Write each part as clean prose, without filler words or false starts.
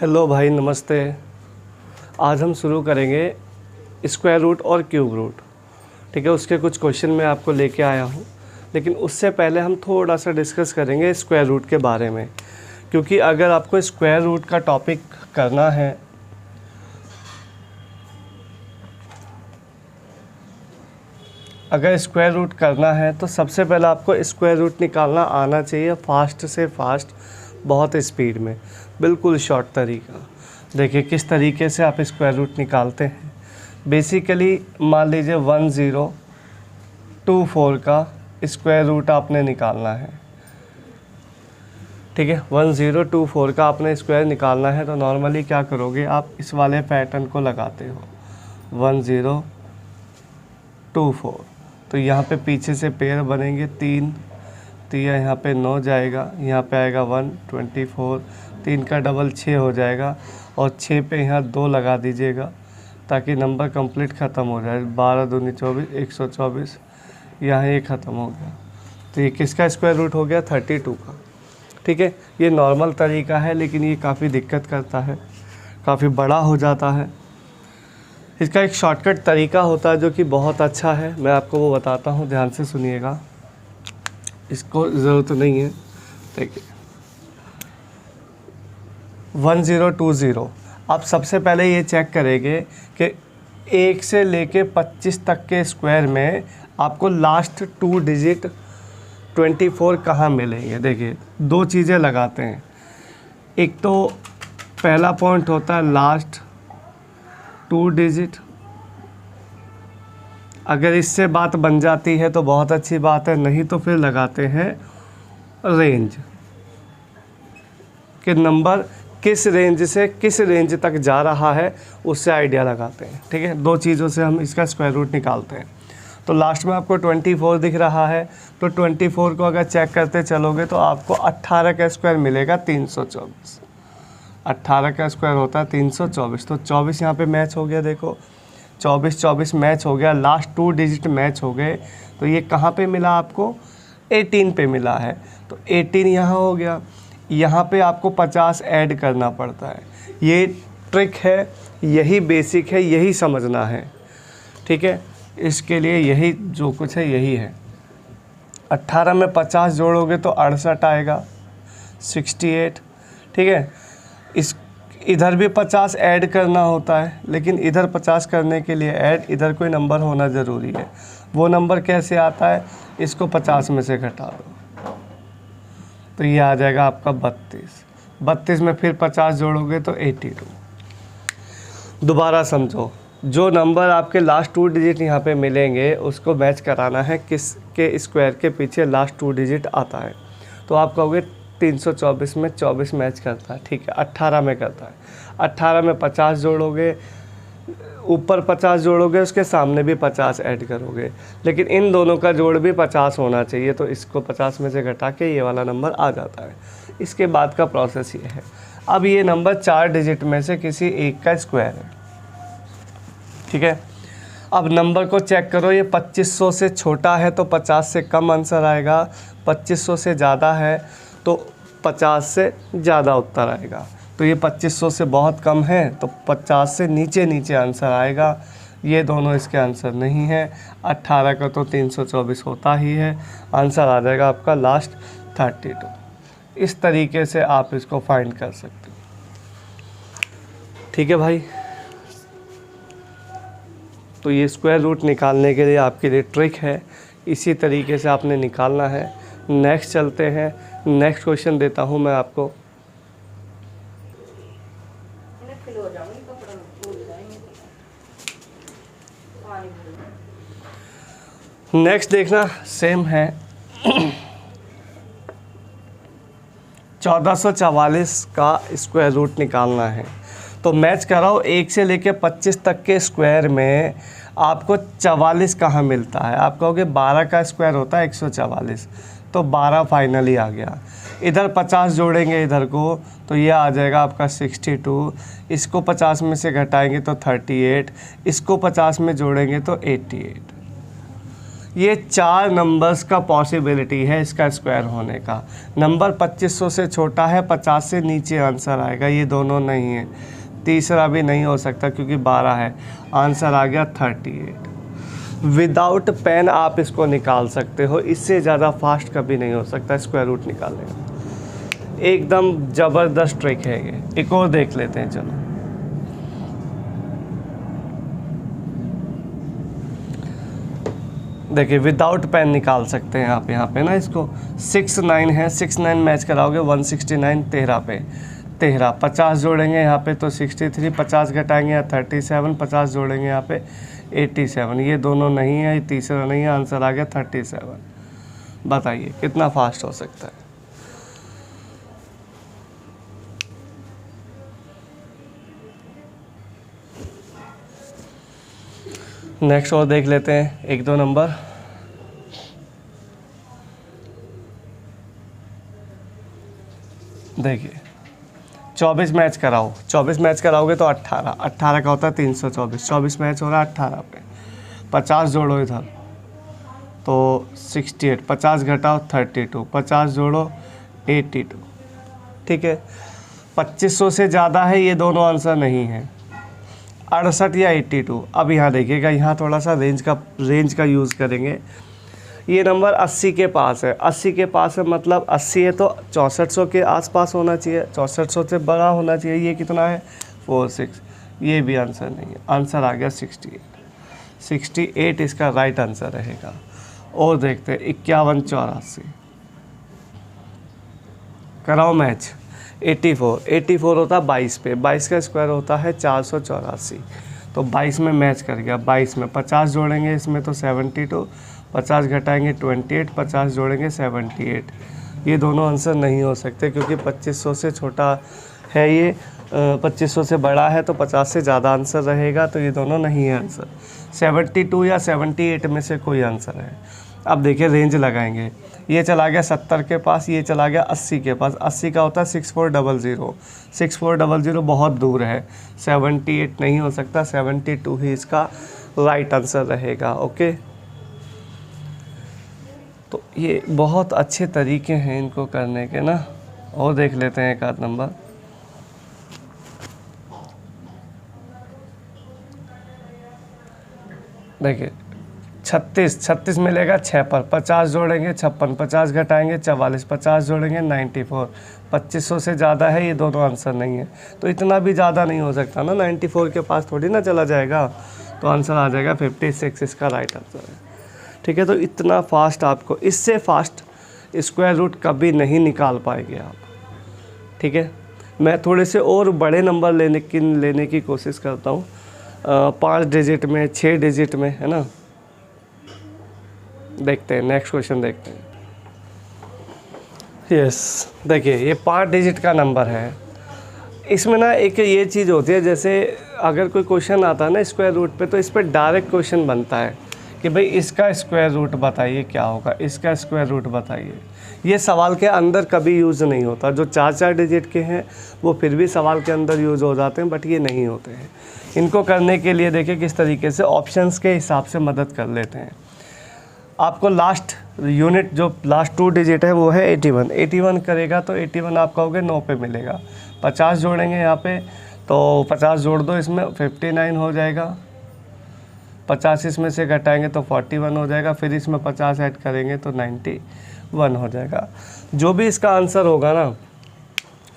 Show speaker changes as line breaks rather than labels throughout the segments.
Hello भाई, नमस्ते। आज हम शुरू करेंगे स्क्वायर रूट और क्यूब रूट। ठीक है, उसके कुछ क्वेश्चन मैं आपको लेके आया हूँ, लेकिन उससे पहले हम थोड़ा सा डिस्कस करेंगे स्क्वायर रूट के बारे में, क्योंकि अगर आपको स्क्वायर रूट का टॉपिक करना है तो सबसे पहले आपको स्क्वायर रूट निकालना आना चाहिए, फास्ट से फास्ट, बहुत स्पीड में, बिल्कुल शॉर्ट तरीका। देखिए किस तरीके से आप स्क्वायर रूट निकालते हैं। बेसिकली मान लीजिए 1024 का स्क्वायर रूट आपने निकालना है। ठीक है, 1024 का आपने स्क्वायर निकालना है, तो नॉर्मली क्या करोगे, आप इस वाले पैटर्न को लगाते हो 1024। तो यहाँ पे पीछे से पेयर बनेंगे 3, तो यहाँ पे 9 जाएगा, यहाँ पे आएगा 124, 3 का डबल 6 हो जाएगा, और 6 पे यहाँ 2 लगा दीजिएगा ताकि नंबर कंप्लीट ख़त्म हो जाए। 12 दूनी 24, 124, यहाँ ये ख़त्म हो गया। तो ये किसका स्क्वायर रूट हो गया? 32 का। ठीक है, ये नॉर्मल तरीका है, लेकिन ये काफ़ी दिक्कत करता है, काफ़ी बड़ा हो जाता है। इसका एक शॉर्टकट तरीका होता है जो कि बहुत अच्छा है, मैं आपको वो बताता हूँ, ध्यान से सुनिएगा, इसको ज़रूरत नहीं है। देखिए 1020, आप सबसे पहले ये चेक करेंगे कि 1 से लेके 25 तक के स्क्वायर में आपको लास्ट 2 डिजिट 24 कहाँ मिलेंगे। देखिए दो चीज़ें लगाते हैं, एक तो पहला पॉइंट होता है लास्ट 2 डिजिट। अगर इससे बात बन जाती है तो बहुत अच्छी बात है, नहीं तो फिर लगाते हैं रेंज, कि नंबर किस रेंज से किस रेंज तक जा रहा है, उससे आइडिया लगाते हैं। ठीक है, दो चीज़ों से हम इसका स्क्वायर रूट निकालते हैं। तो लास्ट में आपको 24 दिख रहा है, तो 24 को अगर चेक करते चलोगे तो आपको 18 का स्क्वायर मिलेगा 324। 18 का स्क्वायर होता है 324, तो 24 यहाँ पे मैच हो गया। देखो 24 मैच हो गया, लास्ट 2 डिजिट मैच हो गए। तो ये कहाँ पे मिला आपको? 18 पे मिला है, तो 18 यहाँ हो गया। यहाँ पे आपको 50 ऐड करना पड़ता है। ये ट्रिक है, यही बेसिक है, यही समझना है। ठीक है, इसके लिए यही जो कुछ है यही है। 18 में 50 जोड़ोगे तो 68 आएगा, 68। ठीक है, इस इधर भी 50 ऐड करना होता है, लेकिन इधर 50 करने के लिए ऐड इधर कोई नंबर होना ज़रूरी है। वो नंबर कैसे आता है? इसको 50 में से घटा दो, तो ये आ जाएगा आपका 32। 32 में फिर 50 जोड़ोगे तो 82। दोबारा समझो, जो नंबर आपके लास्ट 2 डिजिट यहाँ पे मिलेंगे उसको मैच कराना है किस के स्क्वायर के पीछे लास्ट 2 डिजिट आता है। तो आप कहोगे 324 में 24 मैच करता है। ठीक है, 18 में करता है। 18 में 50 जोड़ोगे, ऊपर 50 जोड़ोगे, उसके सामने भी 50 ऐड करोगे, लेकिन इन दोनों का जोड़ भी 50 होना चाहिए। तो इसको 50 में से घटा के ये वाला नंबर आ जाता है। इसके बाद का प्रोसेस ये है। अब ये नंबर 4 डिजिट में से किसी एक का स्क्वायर है। ठीक है, अब नंबर को चेक करो, ये 2500 से छोटा है तो 50 से कम आंसर आएगा, 2500 से ज़्यादा है तो 50 से ज़्यादा उत्तर आएगा। तो ये 2500 से बहुत कम है तो 50 से नीचे नीचे आंसर आएगा। ये दोनों इसके आंसर नहीं है। 18 का तो 324 होता ही है, आंसर आ जाएगा आपका लास्ट 32। इस तरीके से आप इसको फाइंड कर सकते हो। ठीक है भाई, तो ये स्क्वायर रूट निकालने के लिए आपके लिए ट्रिक है, इसी तरीके से आपने निकालना है। नेक्स्ट चलते हैं, नेक्स्ट क्वेश्चन देता हूँ मैं आपको। नेक्स्ट देखना सेम है। 1444 का स्क्वायर रूट निकालना है। तो मैच कराओ, 1 से लेके 25 तक के स्क्वायर में आपको 44 कहाँ मिलता है? आप कहोगे 12 का स्क्वायर होता है 144, तो 12 फाइनली आ गया। इधर 50 जोड़ेंगे इधर को, तो ये आ जाएगा आपका 62। इसको 50 में से घटाएंगे तो 38, इसको 50 में जोड़ेंगे तो 88। ये 4 नंबर्स का पॉसिबिलिटी है इसका स्क्वायर होने का। नंबर 2500 से छोटा है, 50 से नीचे आंसर आएगा, ये दोनों नहीं है। तीसरा भी नहीं हो सकता क्योंकि 12 है, आंसर आ गया 38। विदाउट पेन आप इसको निकाल सकते हो, इससे ज़्यादा फास्ट कभी नहीं हो सकता स्क्वायर रूट निकालने का। एकदम ज़बरदस्त ट्रिक है ये। एक और देख लेते हैं, चलो। देखिए विदाउट पेन निकाल सकते हैं आप यहाँ पे ना इसको। 6 9 है, 6 9 मैच कराओगे 169, 13 पे 13, 50 जोड़ेंगे यहाँ पे तो 63, 50 घटाएंगे यहाँ 37, 50 जोड़ेंगे यहाँ पे 87, ये दोनों नहीं है, ये तीसरा नहीं है, आंसर आ गया 37। बताइए कितना फास्ट हो सकता है। नेक्स्ट और देख लेते हैं 1-2 नंबर। देखिए 24 मैच कराओ, 24 मैच कराओगे तो 18, 18 का होता है 324, 24 मैच हो रहा है 18 पे। 50 जोड़ो इधर तो 68, 50 घटाओ 32, 50 जोड़ो 82। ठीक है, 2500 से ज़्यादा है, ये दोनों आंसर नहीं है। 68 या 82। अब यहाँ देखिएगा, यहाँ थोड़ा सा रेंज का यूज़ करेंगे। ये नंबर 80 के पास है, 80 के पास है मतलब 80 है तो 6400 के आसपास होना चाहिए, 6400 से बड़ा होना चाहिए। ये कितना है 46, ये भी आंसर नहीं है, आंसर आ गया 68। 68 इसका राइट आंसर रहेगा। और देखते हैं 51 84 कराओ मैच। 84 होता है 22 पे, 22 का स्क्वायर होता है 484, तो 22 में मैच कर गया। 22 में 50 जोड़ेंगे इसमें तो 72, 50 घटाएंगे 28, 50 जोड़ेंगे 78। ये दोनों आंसर नहीं हो सकते क्योंकि 2500 से छोटा है ये, 2500 से बड़ा है तो 50 से ज़्यादा आंसर रहेगा, तो ये दोनों नहीं है आंसर। 72 या 78 में से कोई आंसर है। अब देखिए रेंज लगाएंगे, ये चला गया 70 के पास, ये चला गया 80 के पास। 80 का होता है 6400, 6400 बहुत दूर है, 78 नहीं हो सकता, 72 ही इसका राइट आंसर रहेगा। ओके, तो ये बहुत अच्छे तरीके हैं इनको करने के ना। और देख लेते हैं एक आध नंबर। देखिए 36 मिलेगा 6 पर, 50 जोड़ेंगे 56, 50 घटाएंगे 44, 50 जोड़ेंगे 94। 2500 से ज़्यादा है, ये दोनों आंसर नहीं है, तो इतना भी ज़्यादा नहीं हो सकता ना, 94 के पास थोड़ी ना चला जाएगा, तो आंसर आ जाएगा 56, इसका राइट आंसर है। ठीक है, तो इतना फास्ट आपको, इससे फास्ट स्क्वायर रूट कभी नहीं निकाल पाएंगे आप। ठीक है, मैं थोड़े से और बड़े नंबर लेने की कोशिश करता हूँ, 5 डिजिट में, 6 डिजिट में, है ना। देखते हैं नेक्स्ट क्वेश्चन देखते हैं। यस, देखिए ये 5 डिजिट का नंबर है। इसमें ना एक ये चीज़ होती है, जैसे अगर कोई क्वेश्चन आता है ना स्क्वायर रूट पे, तो इस पर डायरेक्ट क्वेश्चन बनता है कि भाई इसका स्क्वायर रूट बताइए क्या होगा, इसका स्क्वायर रूट बताइए। ये सवाल के अंदर कभी यूज़ नहीं होता। जो 4 डिजिट के हैं वो फिर भी सवाल के अंदर यूज़ हो जाते हैं, बट ये नहीं होते हैं। इनको करने के लिए देखिए किस तरीके से ऑप्शंस के हिसाब से मदद कर लेते हैं। आपको लास्ट यूनिट जो लास्ट 2 डिजिट है वो है 81। 81 करेगा तो 81 आप कहोगे 9 पे मिलेगा। 50 जोड़ेंगे यहाँ पे तो 50 जोड़ दो, इसमें 59 हो जाएगा। 50 इसमें से घटाएंगे तो 41 हो जाएगा, फिर इसमें 50 ऐड करेंगे तो 91 हो जाएगा। जो भी इसका आंसर होगा ना,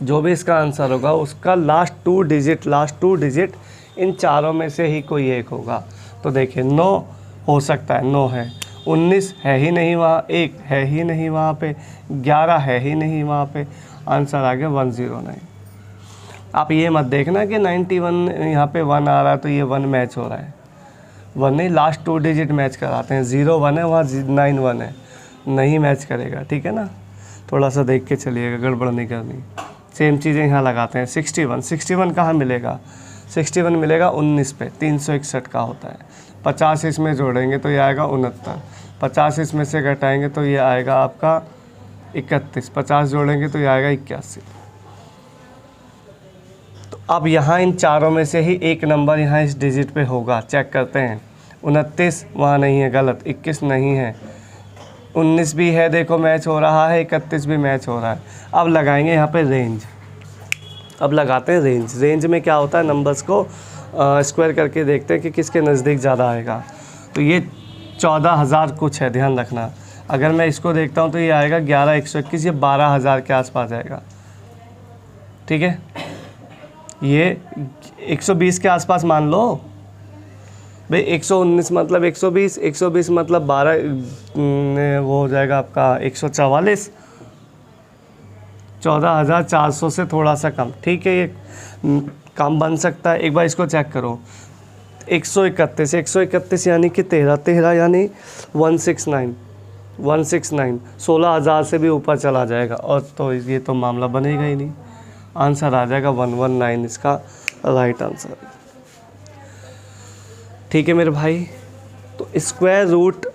जो भी इसका आंसर होगा उसका लास्ट 2 डिजिट इन चारों में से ही कोई एक होगा। तो देखिए 9 हो सकता है, 9 है, 19 है ही नहीं वहाँ, 1 है ही नहीं वहाँ पे, 11 है ही नहीं वहाँ पे, आंसर आ गया 109। आप ये मत देखना कि 91 यहाँ पे 1 आ रहा है तो ये 1 मैच हो रहा है, 1 नहीं, लास्ट 2 डिजिट मैच कराते हैं। 0 1 है वहाँ, 9 1 है, नहीं मैच करेगा। ठीक है ना, थोड़ा सा देख के चलिएगा, गड़बड़ नहीं करनी। सेम चीज़ें यहाँ लगाते हैं। 61 कहाँ मिलेगा, 61 मिलेगा 19 पे, 361 का होता है। 50 इसमें जोड़ेंगे तो ये आएगा 69, 50 इसमें से घटाएंगे तो ये आएगा आपका 31, 50 जोड़ेंगे तो ये आएगा 81। तो अब यहाँ इन चारों में से ही एक नंबर यहाँ इस डिजिट पे होगा, चेक करते हैं। 29 वहाँ नहीं है, गलत, 21 नहीं है, 19 भी है, देखो मैच हो रहा है, 31 भी मैच हो रहा है। अब लगाएंगे यहाँ पे रेंज, अब लगाते हैं रेंज। रेंज में क्या होता है, नंबर्स को स्क्वायर करके देखते हैं कि किसके नज़दीक ज़्यादा आएगा। तो ये 14,000 कुछ है, ध्यान रखना। अगर मैं इसको देखता हूँ तो ये आएगा 11,121, ये 12,000 के आसपास आएगा, ठीक है। ये 120 के आसपास मान लो भाई, 119 मतलब 120, 120 मतलब 12, वो हो जाएगा आपका 144, 14,400 से थोड़ा सा कम, ठीक है। ये काम बन सकता है। एक बार इसको चेक करो, 131 यानी कि 13 यानी 169, 16,000 से भी ऊपर चला जाएगा, और तो ये तो मामला बनेगा ही नहीं। आंसर आ जाएगा 119, इसका राइट आंसर, ठीक है मेरे भाई। तो स्क्वायर रूट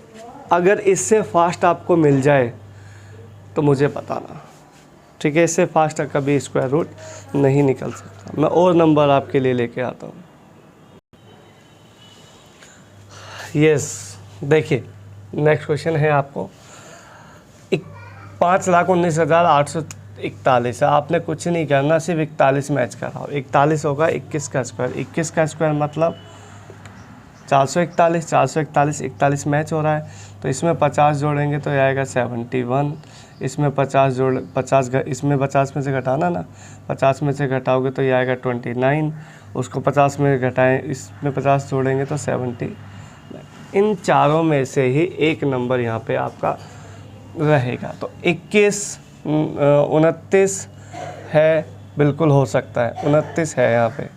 अगर इससे फास्ट आपको मिल जाए तो मुझे बताना, ठीक है। इससे फास्ट कभी स्क्वायर रूट नहीं निकल सकता। मैं और नंबर आपके लिए लेके आता हूँ। यस, देखिए नेक्स्ट क्वेश्चन है आपको 5,19,841 है। आपने कुछ नहीं करना, सिर्फ 41 मैच कराओ। 41 होगा 21 का स्क्वायर, 21 का स्क्वायर मतलब 441, 441, 41 मैच हो रहा है, तो इसमें 50 जोड़ेंगे तो आएगा 71, इसमें 50 इसमें 50 में से घटाना ना, 50 में से घटाओगे तो ये आएगा 29, उसको 50 में घटाएं, इसमें 50 जोड़ेंगे तो 70। इन चारों में से ही एक नंबर यहाँ पे आपका रहेगा। तो 21, 29 है, बिल्कुल हो सकता है, 29 है यहाँ पे,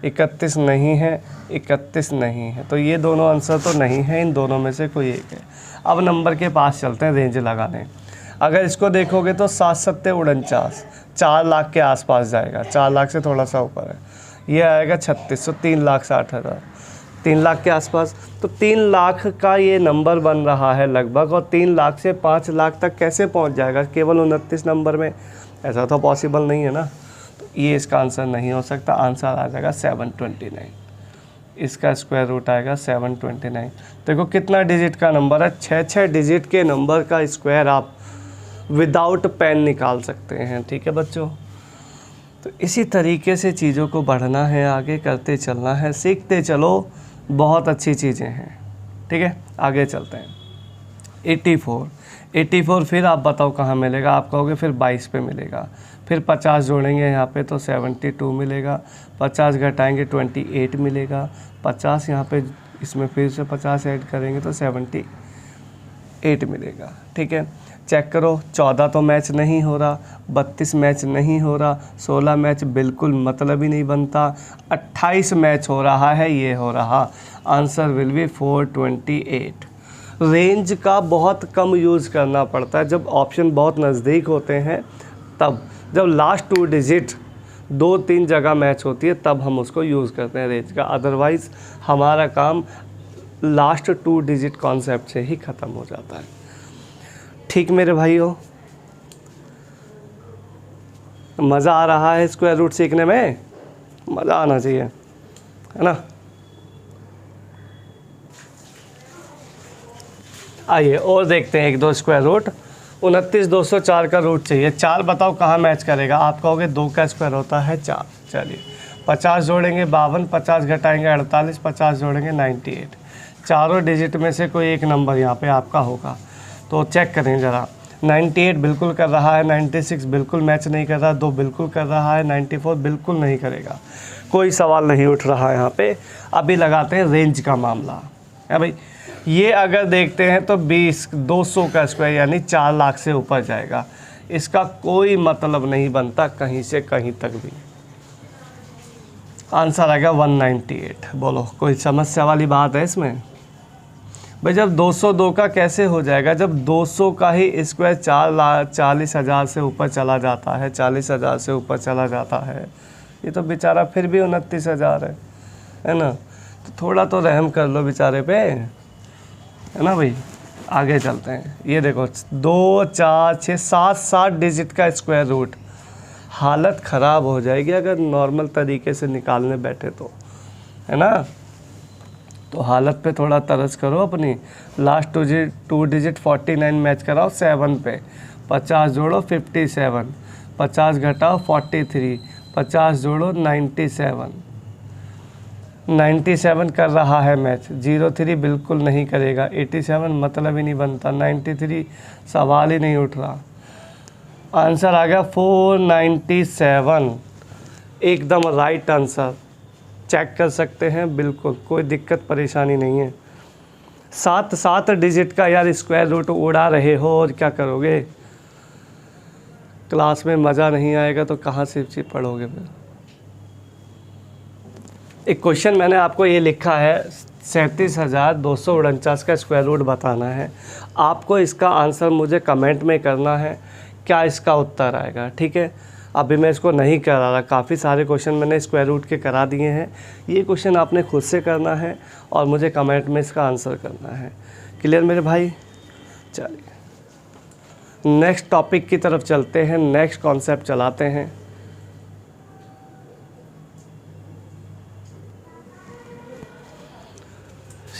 31 नहीं है, 31 नहीं है, तो ये दोनों आंसर तो नहीं है, इन दोनों में से कोई एक है। अब नंबर के पास चलते हैं रेंज लगाने। अगर इसको देखोगे तो 7 सत्ते 49, 4 लाख के आसपास जाएगा, 4 लाख से थोड़ा सा ऊपर है, ये आएगा 36, तो 3,60,000, 3 लाख के आसपास। तो 3 लाख का ये नंबर बन रहा है लगभग, और 3 लाख से 5 लाख तक कैसे पहुंच जाएगा केवल 29 नंबर में? ऐसा तो पॉसिबल नहीं है ना। तो ये इसका आंसर नहीं हो सकता। आंसर आ जाएगा 729, इसका स्क्वायर रूट आएगा 729। देखो कितना डिजिट का नंबर है, 6 डिजिट के नंबर का स्क्वायर आप विदाउट पेन निकाल सकते हैं, ठीक है बच्चों। तो इसी तरीके से चीज़ों को बढ़ना है, आगे करते चलना है, सीखते चलो, बहुत अच्छी चीज़ें हैं, ठीक है। आगे चलते हैं। 84 फिर आप बताओ कहाँ मिलेगा? आप कहोगे फिर 22 पे मिलेगा, फिर 50 जोड़ेंगे यहाँ पे तो 72 मिलेगा, 50 घटाएंगे 28 मिलेगा, 50 यहाँ पे इसमें फिर से 50 ऐड करेंगे तो 78 मिलेगा, ठीक है। चेक करो, 14 तो मैच नहीं हो रहा, 32 मैच नहीं हो रहा, 16 मैच बिल्कुल मतलब ही नहीं बनता, 28 मैच हो रहा है, ये हो रहा। Answer will be 428। रेंज का बहुत कम यूज़ करना पड़ता है जब ऑप्शन बहुत नज़दीक होते हैं, तब जब लास्ट 2 डिजिट 2-3 जगह मैच होती है तब हम उसको यूज़ करते हैं रेंज का। अदरवाइज़ हमारा काम लास्ट 2 डिजिट कॉन्सेप्ट से ही ख़त्म हो जाता है, ठीक मेरे भाइयों। मज़ा आ रहा है स्क्वायर रूट सीखने में? मज़ा आना चाहिए, है ना। आइए और देखते हैं 1-2 स्क्वायर रूट। 29,204 का रूट चाहिए। 4 बताओ कहाँ मैच करेगा? आप कहोगे 2 का स्क्वायर होता है 4। चलिए 50 जोड़ेंगे 52, 50 घटाएंगे 48, 50 जोड़ेंगे 98। चारों डिजिट में से कोई एक नंबर यहाँ पे आपका होगा, तो चेक करें ज़रा। 98 बिल्कुल कर रहा है, 96 बिल्कुल मैच नहीं कर रहा, 2 बिल्कुल कर रहा है, 94 बिल्कुल नहीं करेगा। कोई सवाल नहीं उठ रहा है यहाँ पे। अभी लगाते हैं रेंज का मामला है भाई। ये अगर देखते हैं तो 200 का स्क्वायर यानी 4 लाख से ऊपर जाएगा। इसका कोई मतलब नहीं बनता कहीं से कहीं तक भी। आंसर आ गया 198। बोलो कोई समस्या वाली बात है इसमें? भाई जब 202 का कैसे हो जाएगा, जब 200 का ही स्क्वायर 40,000 से ऊपर चला जाता है, 40,000 से ऊपर चला जाता है। ये तो बेचारा फिर भी 29,000 है ना। तो थोड़ा तो रहम कर लो बेचारे पे, है ना भाई। आगे चलते हैं। ये देखो 2, 4, 6, 7 डिजिट का स्क्वायर रूट। हालत ख़राब हो जाएगी अगर नॉर्मल तरीके से निकालने बैठे तो, है ना। तो हालत पे थोड़ा तरस करो अपनी। लास्ट टू डिजिट 49 मैच कराओ 7 पे, 50 जोड़ो 57, 50 घटाओ 43, 50 जोड़ो 97 कर रहा है मैच। 03 बिल्कुल नहीं करेगा, 87 मतलब ही नहीं बनता, 93 सवाल ही नहीं उठ रहा। आंसर आ गया 497, एकदम राइट आंसर। चेक कर सकते हैं, बिल्कुल कोई दिक्कत परेशानी नहीं है। 7 डिजिट का यार स्क्वायर रूट उड़ा रहे हो और क्या करोगे? क्लास में मज़ा नहीं आएगा तो कहाँ से पढ़ोगे फिर? एक क्वेश्चन मैंने आपको ये लिखा है 37,249 का स्क्वायर रूट बताना है। आपको इसका आंसर मुझे कमेंट में करना है, क्या इसका उत्तर आएगा, ठीक है? अभी मैं इसको नहीं करा रहा, काफ़ी सारे क्वेश्चन मैंने स्क्वायर रूट के करा दिए हैं। ये क्वेश्चन आपने खुद से करना है और मुझे कमेंट में इसका आंसर करना है। क्लियर मेरे भाई? चलिए नेक्स्ट टॉपिक की तरफ चलते हैं, नेक्स्ट कॉन्सेप्ट चलाते हैं।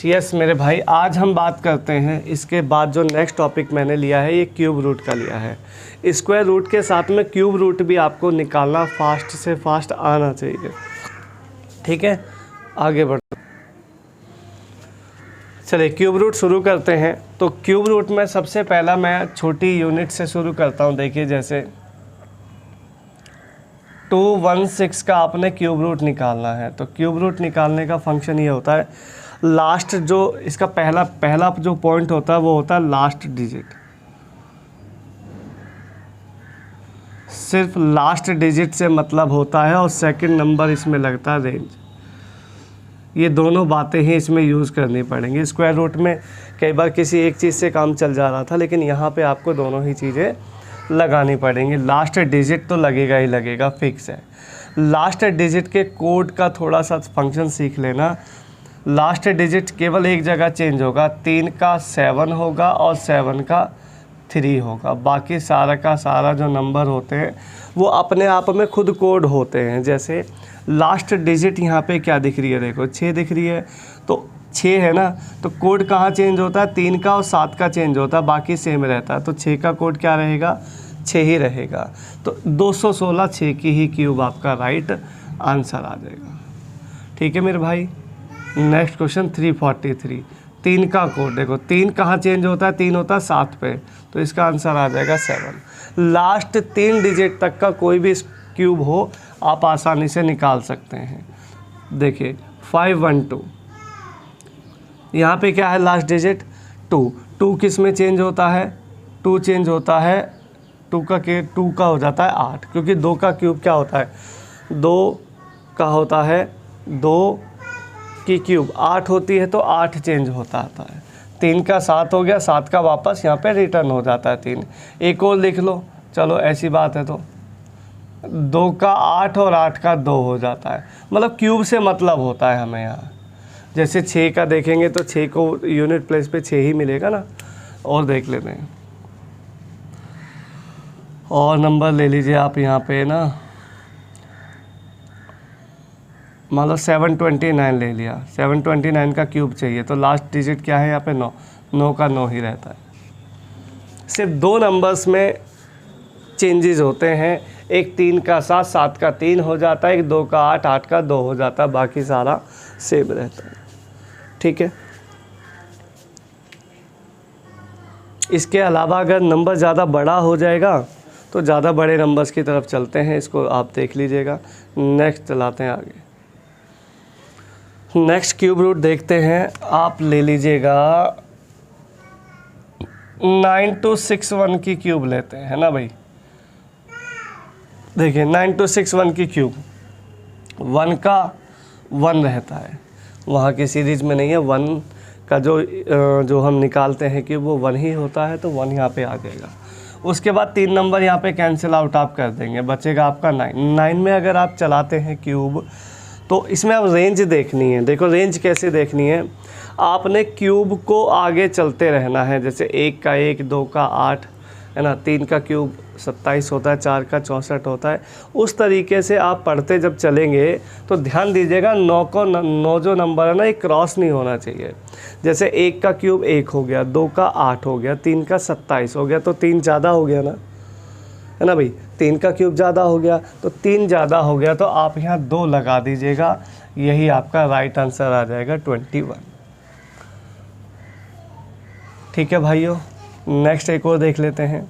यस मेरे भाई, आज हम बात करते हैं इसके बाद जो नेक्स्ट टॉपिक मैंने लिया है ये क्यूब रूट का लिया है। स्क्वायर रूट के साथ में क्यूब रूट भी आपको निकालना फास्ट से फास्ट आना चाहिए, ठीक है? आगे बढ़ते चलिए क्यूब रूट शुरू करते हैं। तो क्यूब रूट में सबसे पहला मैं छोटी यूनिट से शुरू करता हूँ। देखिए जैसे 216 का आपने क्यूब रूट निकालना है, तो क्यूब रूट निकालने का फंक्शन ये होता है, लास्ट जो इसका पहला जो पॉइंट होता है वो होता है लास्ट डिजिट। सिर्फ लास्ट डिजिट से मतलब होता है और सेकंड नंबर इसमें लगता है रेंज। ये दोनों बातें ही इसमें यूज़ करनी पड़ेंगी। स्क्वायर रूट में कई बार किसी एक चीज़ से काम चल जा रहा था, लेकिन यहाँ पे आपको दोनों ही चीज़ें लगानी पड़ेंगी। लास्ट डिजिट तो लगेगा ही लगेगा, फिक्स है। लास्ट डिजिट के कोड का थोड़ा सा फंक्शन सीख लेना। लास्ट डिजिट केवल एक जगह चेंज होगा, 3 का 7 होगा और 7 का 3 होगा। बाकी सारा का सारा जो नंबर होते हैं वो अपने आप में खुद कोड होते हैं। जैसे लास्ट डिजिट यहाँ पे क्या दिख रही है, देखो 6 दिख रही है, तो 6 है ना, तो कोड कहाँ चेंज होता है? 3 का और 7 का चेंज होता है, बाकी सेम रहता है। तो 6 का कोड क्या रहेगा? 6 ही रहेगा। तो 216 6 की ही क्यूब आपका राइट आंसर आ जाएगा, ठीक है मेरे भाई? नेक्स्ट क्वेश्चन 343, 3 का कोड देखो, 3 कहाँ चेंज होता है? 3 होता है 7 पे, तो इसका आंसर आ जाएगा 7। लास्ट 3 डिजिट तक का कोई भी क्यूब हो आप आसानी से निकाल सकते हैं। देखिए 512, यहाँ पे क्या है लास्ट डिजिट? 2 किस में चेंज होता है? 2 चेंज होता है 2 का हो जाता है 8, क्योंकि 2 का क्यूब क्या होता है? 2 का होता है 2 की क्यूब 8 होती है, तो 8 चेंज होता आता है। 3 का 7 हो गया, 7 का वापस यहाँ पे रिटर्न हो जाता है 3। एक और लिख लो, चलो ऐसी बात है तो 2 का 8 और 8 का 2 हो जाता है। मतलब क्यूब से मतलब होता है हमें यहाँ। जैसे 6 का देखेंगे तो 6 को यूनिट प्लेस पे 6 ही मिलेगा ना। और देख लेते हैं, और नंबर ले लीजिए आप यहाँ पे ना, मतलब 729 ले लिया। 729 का क्यूब चाहिए, तो लास्ट डिजिट क्या है यहाँ पे? 9 का 9 ही रहता है। सिर्फ 2 नंबर्स में चेंजेस होते हैं, एक 3 का 7, 7 का 3 हो जाता है, एक 2 का 8, 8 का 2 हो जाता है, बाकी सारा सेम रहता है, ठीक है? इसके अलावा अगर नंबर ज़्यादा बड़ा हो जाएगा तो ज़्यादा बड़े नंबर्स की तरफ चलते हैं, इसको आप देख लीजिएगा। नेक्स्ट चलाते हैं आगे। नेक्स्ट क्यूब रूट देखते हैं, आप ले लीजिएगा 9261 की क्यूब लेते हैं, है ना भाई? देखिए 9261 की क्यूब 1 का 1 रहता है, वहाँ की सीरीज में नहीं है। 1 का जो हम निकालते हैं कि वो 1 ही होता है, तो 1 यहाँ पे आ जाएगा। उसके बाद 3 नंबर यहाँ पे कैंसिल आउट आप कर देंगे, बचेगा आपका 9 में अगर आप चलाते हैं क्यूब तो इसमें अब रेंज देखनी है। देखो रेंज कैसे देखनी है, आपने क्यूब को आगे चलते रहना है। जैसे 1 का 1, 2 का 8, है ना, 3 का क्यूब 27 होता है, 4 का 64 होता है। उस तरीके से आप पढ़ते जब चलेंगे तो ध्यान दीजिएगा 9 जो नंबर है ना, ये क्रॉस नहीं होना चाहिए। जैसे 1 का क्यूब 1 हो गया, 2 का 8 हो गया, 3 का 27 हो गया, तो 3 ज़्यादा हो गया ना, है ना भाई, 3 का क्यूब ज़्यादा हो गया, तो 3 ज़्यादा हो गया, तो आप यहाँ 2 लगा दीजिएगा, यही आपका राइट आंसर आ जाएगा 21। ठीक है भाइयों, नेक्स्ट एक और देख लेते हैं।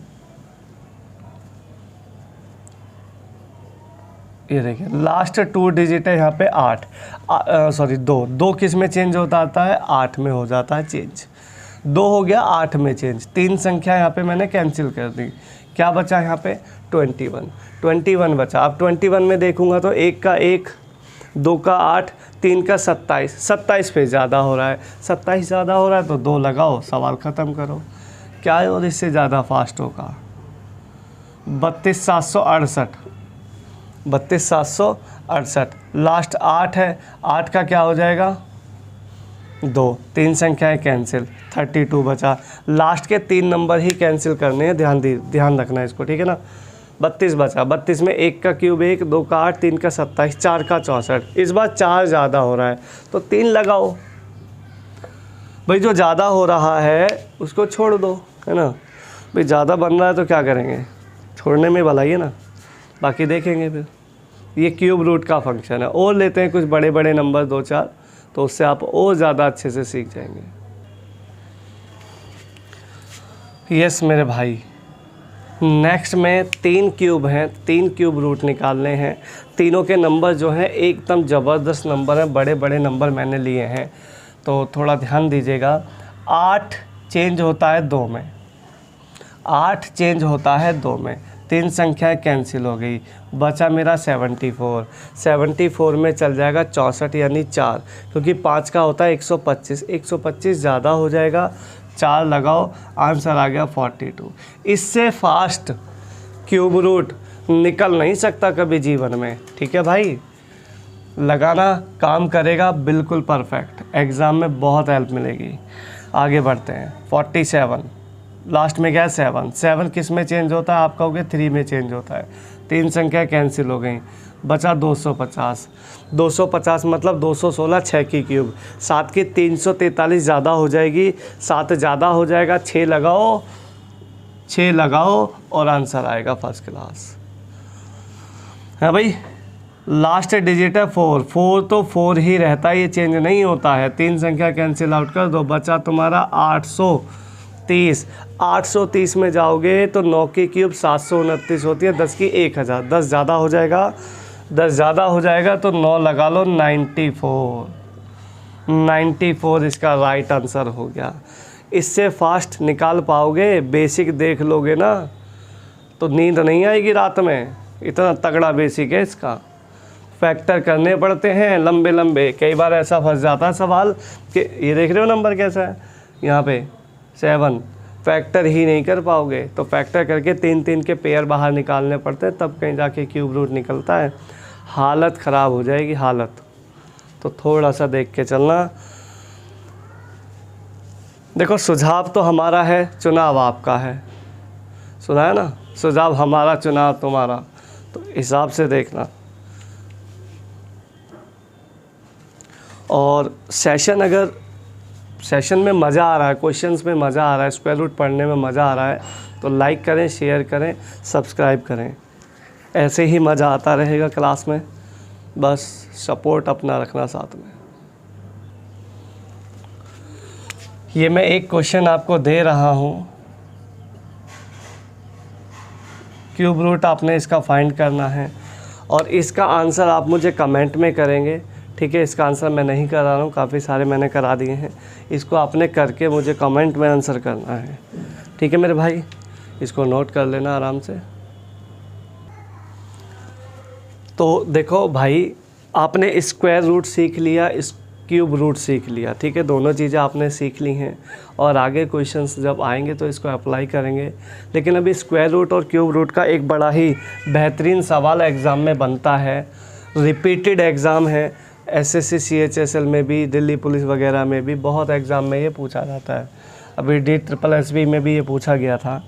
ये देखिए लास्ट 2 डिजिट है यहाँ पे 8, सॉरी 2 किस में चेंज होता आता है, 8 में हो जाता है चेंज। 2 हो गया 8 में चेंज, 3 संख्या यहाँ पे मैंने कैंसिल कर दी, क्या बचा यहाँ पे 21 बचा। अब 21 में देखूँगा तो 1 का 1, 2 का 8, 3 का 27 पे ज़्यादा हो रहा है, 27 ज़्यादा हो रहा है तो 2 लगाओ, सवाल ख़त्म करो। क्या है और इससे ज़्यादा फास्ट होगा, 32,768, लास्ट 8 है, 8 का क्या हो जाएगा 2, 3 संख्याएं कैंसिल, 32 बचा। लास्ट के 3 नंबर ही कैंसिल करने हैं, ध्यान रखना है इसको, ठीक है ना। 32 बचा, 32 में 1 का क्यूब 1, 2 का 8, 3 का 27, 4 का 64। इस बार 4 ज़्यादा हो रहा है तो 3 लगाओ भाई, जो ज़्यादा हो रहा है उसको छोड़ दो, है ना भाई। ज़्यादा बन रहा है तो क्या करेंगे, छोड़ने में भलाई है ना, बाकी देखेंगे फिर। ये क्यूब रूट का फंक्शन है। और लेते हैं कुछ बड़े बड़े नंबर 2-4, तो उससे आप और ज़्यादा अच्छे से सीख जाएंगे। यस मेरे भाई, नेक्स्ट में 3 क्यूब हैं, 3 क्यूब रूट निकालने हैं। तीनों के नंबर जो हैं एकदम ज़बरदस्त नंबर हैं, बड़े बड़े नंबर मैंने लिए हैं, तो थोड़ा ध्यान दीजिएगा। 8 चेंज होता है 2 में, 8 चेंज होता है 2 में, 3 संख्याएं कैंसिल हो गई, बचा मेरा 74 में चल जाएगा 64 यानी 4, क्योंकि 5 का होता है 125 ज़्यादा हो जाएगा, 4 लगाओ, आंसर आ गया 42। इससे फास्ट क्यूब रूट निकल नहीं सकता कभी जीवन में, ठीक है भाई। लगाना काम करेगा बिल्कुल परफेक्ट, एग्ज़ाम में बहुत हेल्प मिलेगी। आगे बढ़ते हैं। 47 लास्ट में क्या है 7 किस में चेंज होता है, आप कहोगे 3 में चेंज होता है। 3 संख्या कैंसिल हो गई, बचा 250 मतलब 216, 6 की क्यूब, 7 की 343 ज़्यादा हो जाएगी, 7 ज़्यादा हो जाएगा, 6 लगाओ और आंसर आएगा फर्स्ट क्लास। है भाई, लास्ट डिजिट है 4 तो 4 ही रहता है, ये चेंज नहीं होता है। 3 संख्या कैंसिल आउट कर दो, बचा तुम्हारा 830 में जाओगे तो 9 की क्यूब 729 होती है, 10 की 1000, 10 ज़्यादा हो जाएगा तो 9 लगा लो, 94 इसका राइट आंसर हो गया। इससे फास्ट निकाल पाओगे, बेसिक देख लोगे ना तो नींद नहीं आएगी रात में, इतना तगड़ा बेसिक है इसका। फैक्टर करने पड़ते हैं लंबे लंबे, कई बार ऐसा फंस जाता है सवाल कि ये देख रहे हो नंबर कैसा है यहाँ पे 7, फैक्टर ही नहीं कर पाओगे, तो फैक्टर करके 3 के पेयर बाहर निकालने पड़ते हैं, तब कहीं जाके क्यूब रूट निकलता है। हालत ख़राब हो जाएगी हालत, तो थोड़ा सा देख के चलना। देखो सुझाव तो हमारा है, चुनाव आपका है, सुना है ना, सुझाव हमारा चुनाव तुम्हारा, तो हिसाब से देखना। और सेशन में मज़ा आ रहा है, क्वेश्चंस में मज़ा आ रहा है, स्क्वायर रूट पढ़ने में मज़ा आ रहा है, तो लाइक करें, शेयर करें, सब्सक्राइब करें। ऐसे ही मज़ा आता रहेगा क्लास में, बस सपोर्ट अपना रखना साथ में। ये मैं एक क्वेश्चन आपको दे रहा हूँ, क्यूब रूट आपने इसका फाइंड करना है और इसका आंसर आप मुझे कमेंट में करेंगे, ठीक है। इसका आंसर मैं नहीं करा रहा हूँ, काफ़ी सारे मैंने करा दिए हैं, इसको आपने करके मुझे कमेंट में आंसर करना है, ठीक है मेरे भाई। इसको नोट कर लेना आराम से। तो देखो भाई, आपने स्क्वायर रूट सीख लिया, इस क्यूब रूट सीख लिया, ठीक है, दोनों चीज़ें आपने सीख ली हैं और आगे क्वेश्चंस जब आएंगे तो इसको अप्लाई करेंगे। लेकिन अभी स्क्वायर रूट और क्यूब रूट का एक बड़ा ही बेहतरीन सवाल एग्ज़ाम में बनता है, रिपीटेड एग्ज़ाम है, SSC CHSL में भी, दिल्ली पुलिस वगैरह में भी बहुत एग्ज़ाम में ये पूछा जाता है। अभी DSSB में भी ये पूछा गया था,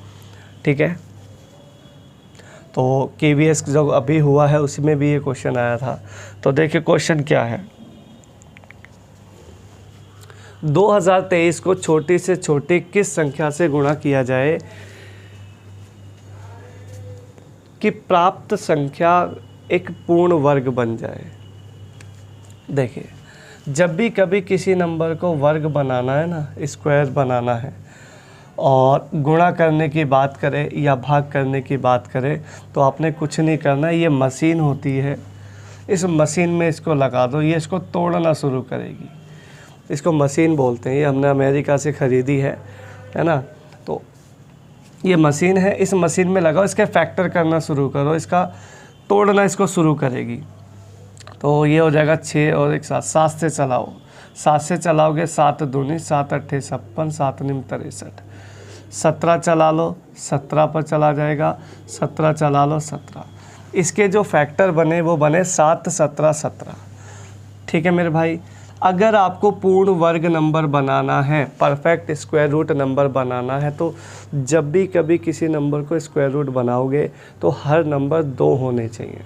ठीक है। तो KVS जो अभी हुआ है उसी में भी ये क्वेश्चन आया था। तो देखिए क्वेश्चन क्या है, 2023 को छोटी से छोटी किस संख्या से गुणा किया जाए कि प्राप्त संख्या एक पूर्ण वर्ग बन जाए। देखिए जब भी कभी किसी नंबर को वर्ग बनाना है ना, स्क्वायर बनाना है और गुणा करने की बात करें या भाग करने की बात करें, तो आपने कुछ नहीं करना, ये मशीन होती है, इस मशीन में इसको लगा दो, ये इसको तोड़ना शुरू करेगी। इसको मशीन बोलते हैं, ये हमने अमेरिका से ख़रीदी है ना। तो ये मशीन है, इस मशीन में लगाओ, इसके फैक्टर करना शुरू करो, इसका तोड़ना इसको शुरू करेगी। तो ये हो जाएगा 6 और 1 7, 7 से चलाओ, 7 से चलाओगे 7 दूनी 7 अट्ठे 56, 7 निम 63, 17 चला लो, 17 पर चला जाएगा, 17 चला लो 17। इसके जो फैक्टर बने वो बने 7 17 17। ठीक है मेरे भाई, अगर आपको पूर्ण वर्ग नंबर बनाना है, परफेक्ट स्क्वायर रूट नंबर बनाना है, तो जब भी कभी किसी नंबर को स्क्वायर रूट बनाओगे तो हर नंबर 2 होने चाहिए।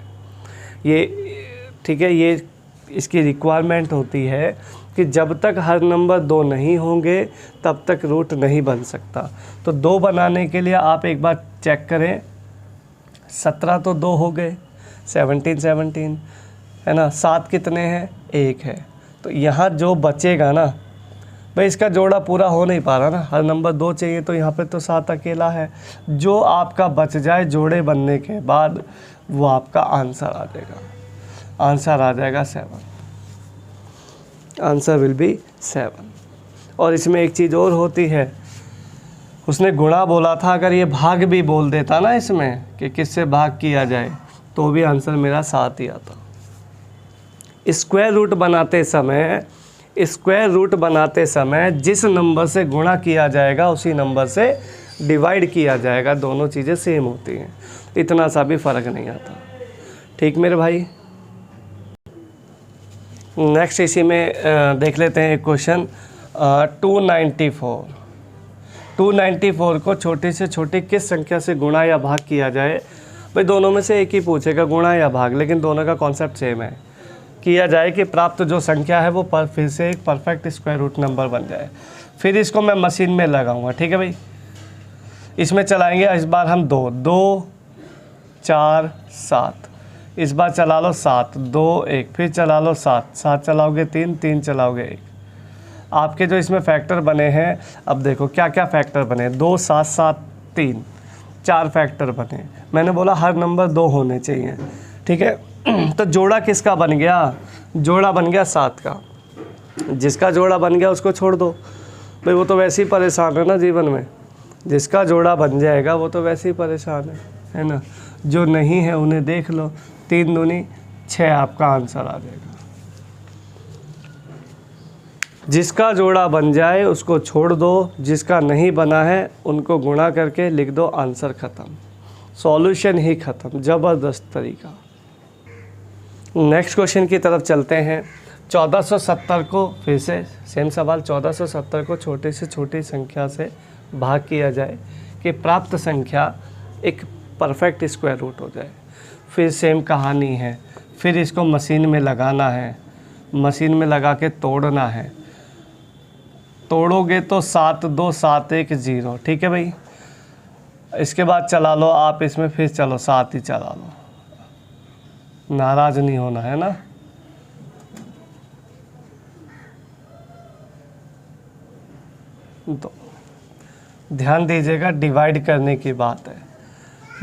ये ठीक है, ये इसकी रिक्वायरमेंट होती है कि जब तक हर नंबर 2 नहीं होंगे तब तक रूट नहीं बन सकता। तो 2 बनाने के लिए आप एक बार चेक करें, 17 तो 2 हो गए, 17 है ना, 7 कितने हैं, 1 है। तो यहाँ जो बचेगा ना भाई, इसका जोड़ा पूरा हो नहीं पा रहा ना, हर नंबर 2 चाहिए, तो यहाँ पे तो 7 अकेला है। जो आपका बच जाए जोड़े बनने के बाद वो आपका आंसर आ जाएगा, आंसर आ जाएगा 7, आंसर विल बी 7। और इसमें एक चीज़ और होती है, उसने गुणा बोला था, अगर ये भाग भी बोल देता ना इसमें कि किससे भाग किया जाए, तो भी आंसर मेरा 7 ही आता। स्क्वायर रूट बनाते समय जिस नंबर से गुणा किया जाएगा उसी नंबर से डिवाइड किया जाएगा, दोनों चीज़ें सेम होती हैं, इतना सा भी फ़र्क नहीं आता। ठीक मेरे भाई, नेक्स्ट इसी में देख लेते हैं एक क्वेश्चन 294 को छोटी से छोटी किस संख्या से गुणा या भाग किया जाए। भाई दोनों में से एक ही पूछेगा, गुणा या भाग, लेकिन दोनों का कॉन्सेप्ट सेम है। किया जाए कि प्राप्त जो संख्या है वो फिर से एक परफेक्ट स्क्वायर रूट नंबर बन जाए। फिर इसको मैं मशीन में लगाऊंगा, ठीक है भाई। इसमें चलाएंगे इस बार हम 2 2 4 7, इस बार चला लो 7 2 1, फिर चला लो 7 7 चलाओगे 3 3 चलाओगे 1। आपके जो इसमें फैक्टर बने हैं, अब देखो क्या क्या फैक्टर बने, 2 7 7 3, 4 फैक्टर बने। मैंने बोला हर नंबर 2 होने चाहिए, ठीक है। तो जोड़ा किसका बन गया, जोड़ा बन गया 7 का। जिसका जोड़ा बन गया उसको छोड़ दो भाई, वो तो वैसे ही परेशान है ना जीवन में। जिसका जोड़ा बन जाएगा वो तो वैसे ही परेशान है ना। जो नहीं है उन्हें देख लो, 3 दूनी 6 आपका आंसर आ जाएगा। जिसका जोड़ा बन जाए उसको छोड़ दो, जिसका नहीं बना है उनको गुणा करके लिख दो, आंसर ख़त्म, सॉल्यूशन ही ख़त्म। ज़बरदस्त तरीका। नेक्स्ट क्वेश्चन की तरफ चलते हैं। 1470 को फिर से सेम सवाल, 1470 को छोटे से छोटी संख्या से भाग किया जाए कि प्राप्त संख्या एक परफेक्ट स्क्वायर रूट हो जाए। फिर सेम कहानी है, फिर इसको मशीन में लगाना है, मशीन में लगा के तोड़ना है। तोड़ोगे तो 7 2 7 1 0, ठीक है भाई। इसके बाद चला लो आप इसमें, फिर चलो 7 ही चला लो, नाराज़ नहीं होना है ना। तो ध्यान दीजिएगा, डिवाइड करने की बात है।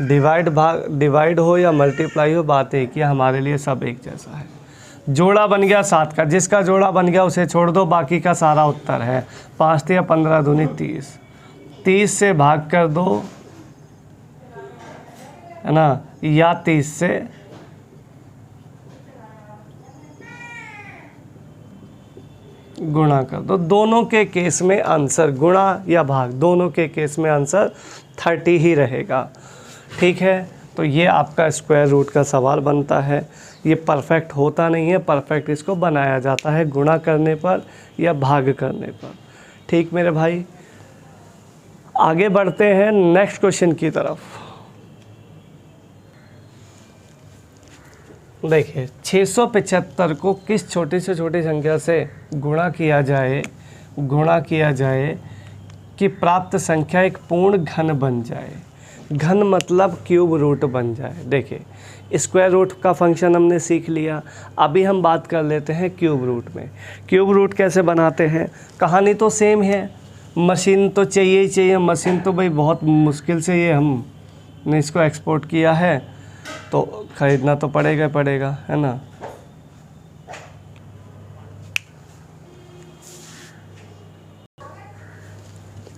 डिवाइड हो या मल्टीप्लाई हो, बात एक ही है, हमारे लिए सब एक जैसा है। जोड़ा बन गया 7 का, जिसका जोड़ा बन गया उसे छोड़ दो, बाकी का सारा उत्तर है। 5 या 15 दूनी 30, 30 से भाग कर दो, है ना, या 30 से गुणा कर दो। दोनों के केस में आंसर, गुणा या भाग, दोनों के केस में आंसर 30 ही रहेगा, ठीक है। तो ये आपका स्क्वायर रूट का सवाल बनता है। ये परफेक्ट होता नहीं है, परफेक्ट इसको बनाया जाता है गुणा करने पर या भाग करने पर, ठीक मेरे भाई। आगे बढ़ते हैं नेक्स्ट क्वेश्चन की तरफ। देखिए 675 को किस छोटी से छोटी संख्या से गुणा किया जाए कि प्राप्त संख्या एक पूर्ण घन बन जाए। घन मतलब क्यूब रूट बन जाए। देखिए स्क्वायर रूट का फंक्शन हमने सीख लिया, अभी हम बात कर लेते हैं क्यूब रूट में। क्यूब रूट कैसे बनाते हैं, कहानी तो सेम है, मशीन तो चाहिए ही चाहिए। मशीन तो भाई बहुत मुश्किल से ये हमने इसको एक्सपोर्ट किया है, तो ख़रीदना तो पड़ेगा, है ना।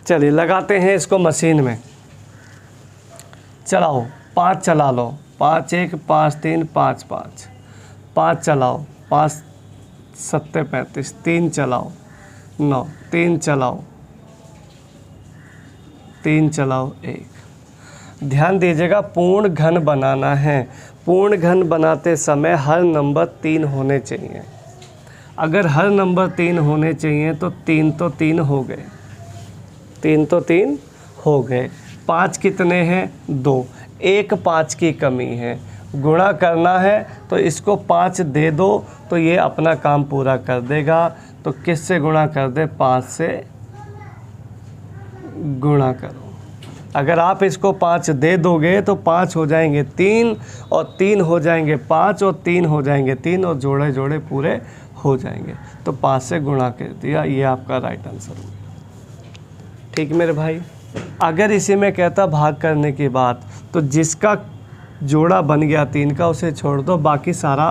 चलिए लगाते हैं इसको मशीन में। चलाओ 5 चला लो, 5 1 5 3 5 5 5 चलाओ, 5 7 35, 3 चलाओ 9, 3 चलाओ 1। ध्यान दीजिएगा, पूर्ण घन बनाना है। पूर्ण घन बनाते समय हर नंबर 3 होने चाहिए। अगर हर नंबर 3 होने चाहिए तो 3 तो 3 हो गए, 3 तो 3 हो गए। 5 कितने हैं, 2, 1 5 की कमी है। गुणा करना है तो इसको 5 दे दो तो ये अपना काम पूरा कर देगा। तो किससे गुणा कर दे, 5 से गुणा करो। अगर आप इसको 5 दे दोगे तो 5 हो जाएंगे 3 और 3 हो जाएंगे 5 और 3 हो जाएंगे 3 और जोड़े जोड़े पूरे हो जाएंगे। तो 5 से गुणा कर दिया, ये आपका राइट आंसर हो गया। ठीक मेरे भाई। अगर इसी में कहता भाग करने की बात, तो जिसका जोड़ा बन गया 3 का उसे छोड़ दो, बाकी सारा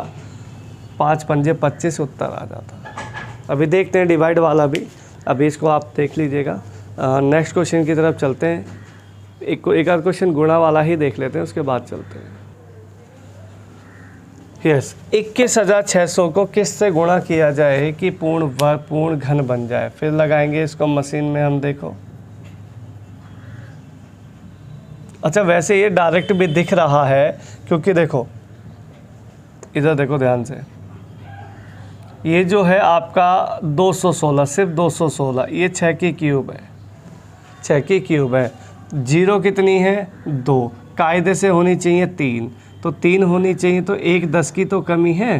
5 पंजे 25 उत्तर आ जाता। अभी देखते हैं डिवाइड वाला भी, अभी इसको आप देख लीजिएगा। नेक्स्ट क्वेश्चन की तरफ चलते हैं। एक आध क्वेश्चन गुणा वाला ही देख लेते हैं, उसके बाद चलते हैं। यस 21,600 को किस से गुणा किया जाए कि पूर्ण घन बन जाए। फिर लगाएंगे इसको मशीन में हम, देखो। अच्छा वैसे ये डायरेक्ट भी दिख रहा है, क्योंकि देखो इधर देखो ध्यान से, ये जो है आपका 216, सिर्फ 216, ये 6 की क्यूब है, 6 की क्यूब है। 0 कितनी है, 2, कायदे से होनी चाहिए 3, तो 3 होनी चाहिए, तो 1 10 की तो कमी है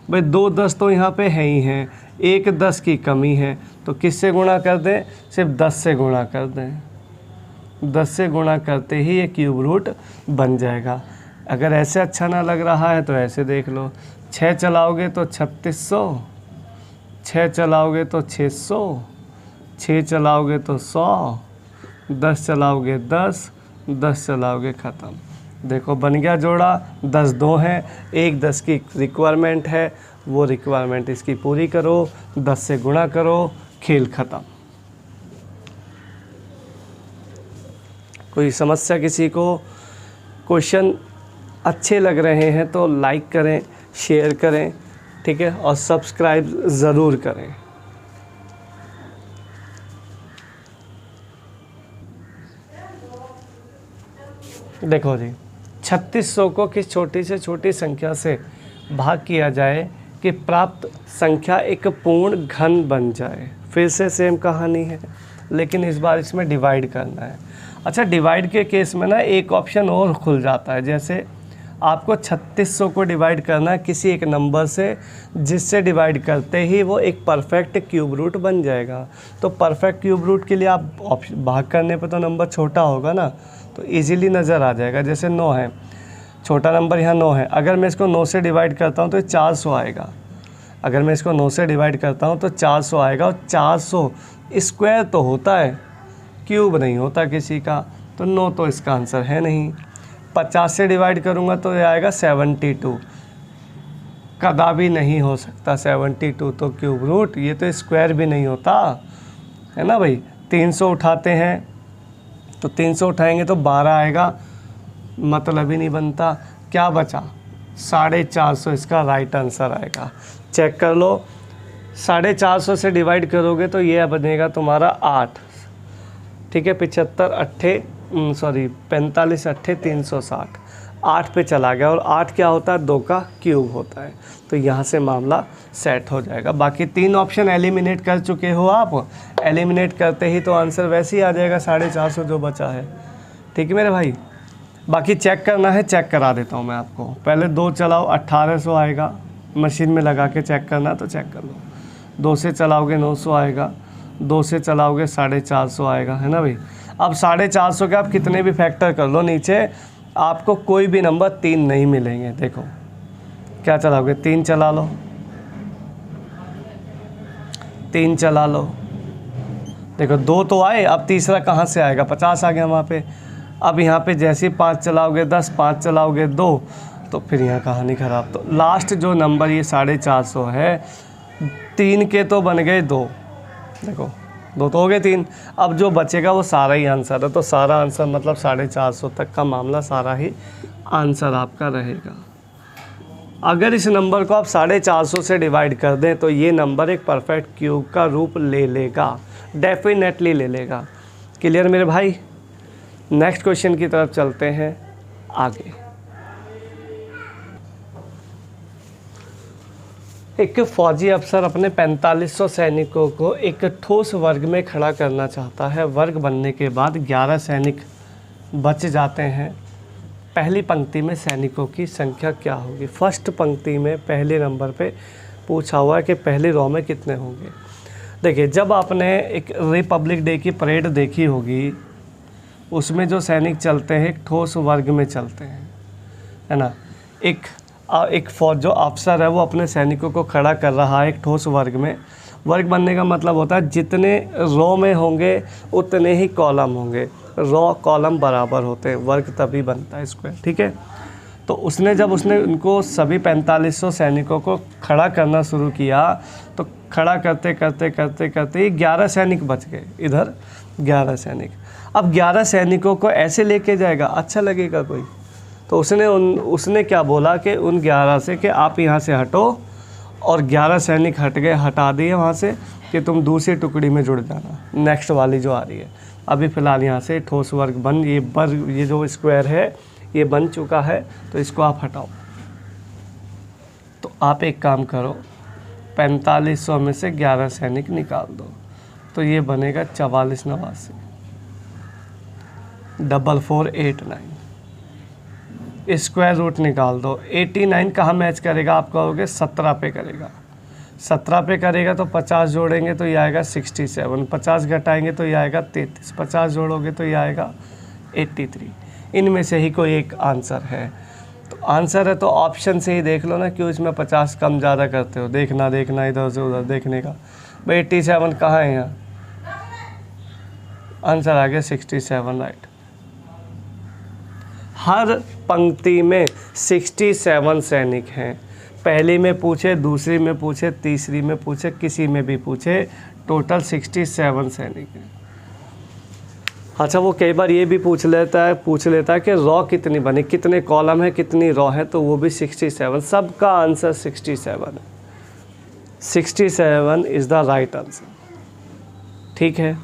भाई। 2 10 तो यहाँ पे है ही हैं, 1 10 की कमी है। तो किससे गुणा कर दें, सिर्फ 10 से गुणा कर दें। 10 से गुणा करते ही ये क्यूब रूट बन जाएगा। अगर ऐसे अच्छा ना लग रहा है तो ऐसे देख लो। 6 चलाओगे तो 3600, 6 चलाओगे तो 600, 6 चलाओगे तो 100, 10 चलाओगे 10, 10 चलाओगे ख़त्म। देखो बन गया जोड़ा। 10 2 है, 1 10 की रिक्वायरमेंट है, वो रिक्वायरमेंट इसकी पूरी करो, 10 से गुणा करो, खेल ख़त्म। कोई समस्या किसी को, क्वेश्चन अच्छे लग रहे हैं तो लाइक करें, शेयर करें, ठीक है, और सब्सक्राइब ज़रूर करें। देखो जी, 3600 को किस छोटी से छोटी संख्या से भाग किया जाए कि प्राप्त संख्या एक पूर्ण घन बन जाए। फिर से सेम कहानी है, लेकिन इस बार इसमें डिवाइड करना है। अच्छा डिवाइड के केस में ना एक ऑप्शन और खुल जाता है, जैसे आपको 3600 को डिवाइड करना है किसी एक नंबर से, जिससे डिवाइड करते ही वो एक परफेक्ट क्यूब रूट बन जाएगा। तो परफेक्ट क्यूब रूट के लिए आप भाग करने पर तो नंबर छोटा होगा ना, तो इजीली नज़र आ जाएगा। जैसे 9 है, छोटा नंबर यहाँ 9 है, अगर मैं इसको 9 से डिवाइड करता हूँ तो 400 आएगा। अगर मैं इसको 9 से डिवाइड करता हूँ तो 400 आएगा, और 400 स्क्वायर तो होता है, क्यूब नहीं होता किसी का, तो 9 तो इसका आंसर है नहीं। 50 से डिवाइड करूँगा तो ये आएगा 72, कदापि नहीं हो सकता 72 तो क्यूब रूट, ये तो स्क्वायर भी नहीं होता, है ना भाई। 300 उठाते हैं तो 300 उठाएंगे तो 12 आएगा, मतलब ही नहीं बनता। क्या बचा, 450, इसका राइट आंसर आएगा। चेक कर लो, 450 से डिवाइड करोगे तो ये बनेगा तुम्हारा 8, ठीक है। 45 8 360। 8 पे चला गया, और 8 क्या होता है, 2 का क्यूब होता है। तो यहाँ से मामला सेट हो जाएगा। बाकी 3 ऑप्शन एलिमिनेट कर चुके हो आप, एलिमिनेट करते ही तो आंसर वैसे ही आ जाएगा 450 जो बचा है। ठीक है मेरे भाई, बाकी चेक करना है, चेक करा देता हूँ मैं आपको। पहले 2 चलाओ 1800 आएगा, मशीन में लगा के चेक करना तो चेक कर लो। 2 से चलाओगे 900 आएगा, 2 से चलाओगे 450 आएगा, है ना भाई। अब 450 के आप कितने भी फैक्टर कर लो नीचे, आपको कोई भी नंबर 3 नहीं मिलेंगे। देखो क्या चलाओगे, 3 चला लो, 3 चला लो, देखो 2 तो आए, अब तीसरा कहाँ से आएगा, 50 आ गया वहाँ पे। अब यहाँ पे जैसे ही 5 चलाओगे 10, 5 चलाओगे 2, तो फिर यहाँ कहानी ख़राब। तो लास्ट जो नंबर ये 450 है, 3 के तो बन गए 2, देखो 2 तो हो गए 3, अब जो बचेगा वो सारा ही आंसर है। तो सारा आंसर मतलब 450 तक का मामला सारा ही आंसर आपका रहेगा। अगर इस नंबर को आप 450 से डिवाइड कर दें तो ये नंबर एक परफेक्ट क्यूब का रूप ले लेगा, डेफिनेटली ले लेगा। क्लियर मेरे भाई। नेक्स्ट क्वेश्चन की तरफ चलते हैं आगे। एक फौजी अफसर अपने 4500 सैनिकों को एक ठोस वर्ग में खड़ा करना चाहता है। वर्ग बनने के बाद 11 सैनिक बच जाते हैं। पहली पंक्ति में सैनिकों की संख्या क्या होगी। फर्स्ट पंक्ति में पहले नंबर पे पूछा हुआ है कि पहली रो में कितने होंगे। देखिए, जब आपने एक रिपब्लिक डे की परेड देखी होगी, उसमें जो सैनिक चलते हैं एक ठोस वर्ग में चलते हैं, है ना। एक फौज जो अफसर है वो अपने सैनिकों को खड़ा कर रहा है एक ठोस वर्ग में। वर्ग बनने का मतलब होता है जितने रो में होंगे उतने ही कॉलम होंगे, रो कॉलम बराबर होते हैं, वर्ग तभी बनता है स्क्वायर। ठीक है, तो उसने उनको सभी 4500 सैनिकों को खड़ा करना शुरू किया, तो खड़ा करते करते करते करते 11 सैनिक बच गए। इधर 11 सैनिक। अब 11 सैनिकों को ऐसे लेके जाएगा, अच्छा लगेगा कोई? तो उसने क्या बोला कि उन 11 से कि आप यहाँ से हटो, और 11 सैनिक हट गए, हटा दिए वहाँ से कि तुम दूसरी टुकड़ी में जुड़ जाना, नेक्स्ट वाली जो आ रही है। अभी फ़िलहाल यहाँ से ठोस वर्ग बन, ये जो स्क्वायर है ये बन चुका है, तो इसको आप हटाओ। तो आप एक काम करो, 4500 में से 11 सैनिक निकाल दो, तो ये बनेगा 4489, 4489। स्क्वायर रूट निकाल दो। 89 कहाँ मैच करेगा, आप कहोगे 17 पे करेगा। 17 पे करेगा तो 50 जोड़ेंगे तो ये आएगा 67, 50 घटाएंगे तो ये आएगा 33, 50 जोड़ोगे तो ये आएगा 83। इनमें से ही कोई एक आंसर है। तो आंसर है तो ऑप्शन से ही देख लो ना, क्यों इसमें 50 कम ज़्यादा करते हो, देखना इधर से उधर देखने का। भाई 87 कहाँ है यहाँ, आंसर आ गया 67, राइट। हर पंक्ति में 67 सैनिक हैं। पहली में पूछे, दूसरी में पूछे, तीसरी में पूछे, किसी में भी पूछे, टोटल 67 सैनिक हैं। अच्छा, वो कई बार ये भी पूछ लेता है कि रॉ कितनी बनी, कितने कॉलम है, कितनी रॉ है, तो वो भी 67। सबका आंसर 67 है। 67 इज़ द राइट आंसर। ठीक है,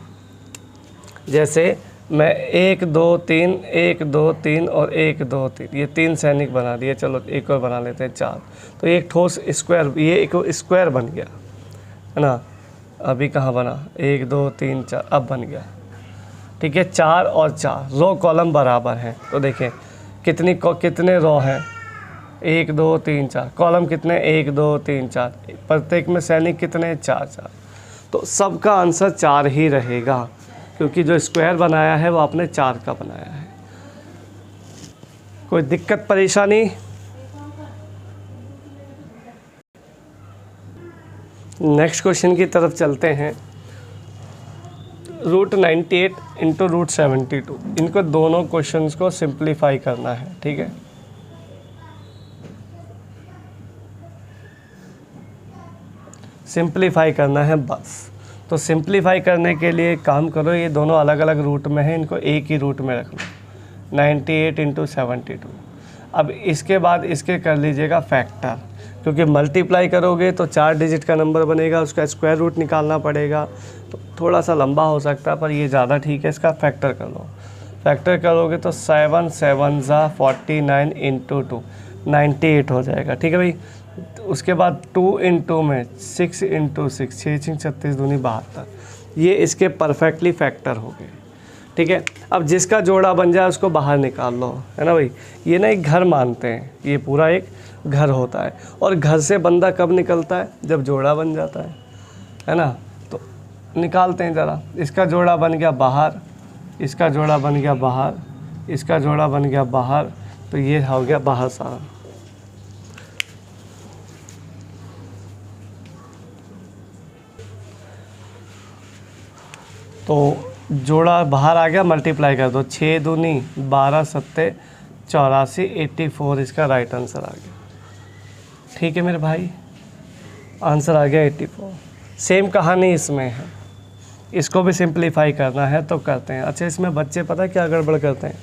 जैसे मैं 1 2 3 1 2 3 और 1 2 3 ये 3 सैनिक बना दिए। चलो एक और बना लेते हैं 4। तो एक ठोस स्क्वायर, ये एक स्क्वायर बन गया, है ना। अभी कहाँ बना, 1 2 3 4, अब बन गया। ठीक है, 4 और 4 रो कॉलम बराबर हैं। तो देखें कितने रो हैं, 1 2 3 4, कॉलम कितने, 1 2 3 4, प्रत्येक में सैनिक कितने, 4 4। तो सबका आंसर 4 ही रहेगा, क्योंकि जो स्क्वायर बनाया है वो आपने 4 का बनाया है। कोई दिक्कत परेशानी? नेक्स्ट क्वेश्चन की तरफ चलते हैं। √98 इंटू √72, इनको दोनों क्वेश्चंस को सिंप्लीफाई करना है। ठीक है, सिंप्लीफाई करना है बस। तो सिंप्लीफाई करने के लिए काम करो, ये दोनों अलग अलग रूट में हैं, इनको एक ही रूट में रख लो, 98 इंटू 72। अब इसके बाद इसके कर लीजिएगा फैक्टर, क्योंकि मल्टीप्लाई करोगे तो 4 डिजिट का नंबर बनेगा, उसका स्क्वायर रूट निकालना पड़ेगा, तो थोड़ा सा लंबा हो सकता है, पर ये ज़्यादा ठीक है। इसका फैक्टर कर लो। फैक्टर करोगे तो 7 7 ज़ा 49 इंटू 2 98 हो जाएगा। ठीक है भाई। उसके बाद 2 इंटू में 6 इंटू 6 6 36 दूनी 72, ये इसके परफेक्टली फैक्टर हो गए। ठीक है। अब जिसका जोड़ा बन जाए उसको बाहर निकाल लो, है ना भाई। ये ना एक घर मानते हैं, ये पूरा एक घर होता है, और घर से बंदा कब निकलता है, जब जोड़ा बन जाता है ना। तो निकालते हैं ज़रा। इसका जोड़ा बन गया बाहर, इसका जोड़ा बन गया बाहर, इसका जोड़ा बन गया बाहर, तो ये हो गया बाहर सारा। तो जोड़ा बाहर आ गया, मल्टीप्लाई कर दो, 6 दूनी 12 सत्ते 84 84 इसका राइट आंसर आ गया। ठीक है मेरे भाई, आंसर आ गया 84। सेम कहानी इसमें है, इसको भी सिंप्लीफाई करना है तो करते हैं। अच्छा, इसमें बच्चे पता है क्या गड़बड़ करते हैं,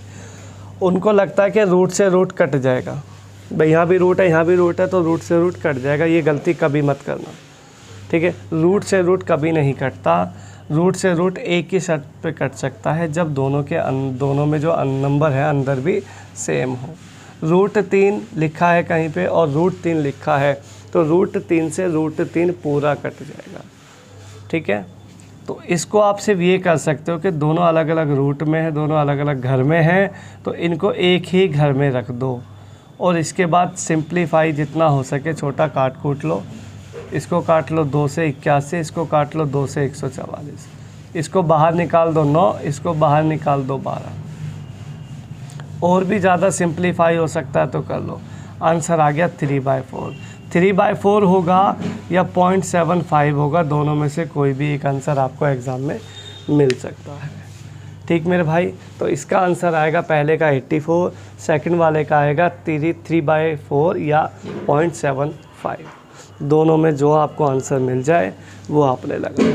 उनको लगता है कि रूट से रूट कट जाएगा। भाई यहाँ भी रूट है, यहाँ भी रूट है, तो रूट से रूट कट जाएगा। ये गलती कभी मत करना। ठीक है, रूट से रूट कभी नहीं कटता। रूट से रूट एक ही शर्त पे कट सकता है, जब दोनों में जो नंबर है अंदर भी सेम हो। रूट 3 लिखा है कहीं पे और रूट 3 लिखा है, तो रूट 3 से रूट 3 पूरा कट जाएगा। ठीक है, तो इसको आप सिर्फ ये कर सकते हो कि दोनों अलग अलग रूट में है, दोनों अलग अलग घर में हैं, तो इनको एक ही घर में रख दो। और इसके बाद सिंप्लीफाई जितना हो सके छोटा काट कूट लो। इसको काट लो 2 से 81, इसको काट लो 2 से 144, इसको बाहर निकाल दो 9, इसको बाहर निकाल दो 12। और भी ज़्यादा सिंप्लीफाई हो सकता है तो कर लो। आंसर आ गया 3/4। 3/4 होगा या 0.75 होगा, दोनों में से कोई भी एक आंसर आपको एग्ज़ाम में मिल सकता है। ठीक मेरे भाई, तो इसका आंसर आएगा पहले का 84, सेकंड वाले का आएगा 3/4 या 0.75। दोनों में जो आपको आंसर मिल जाए वो आपने लगाना है।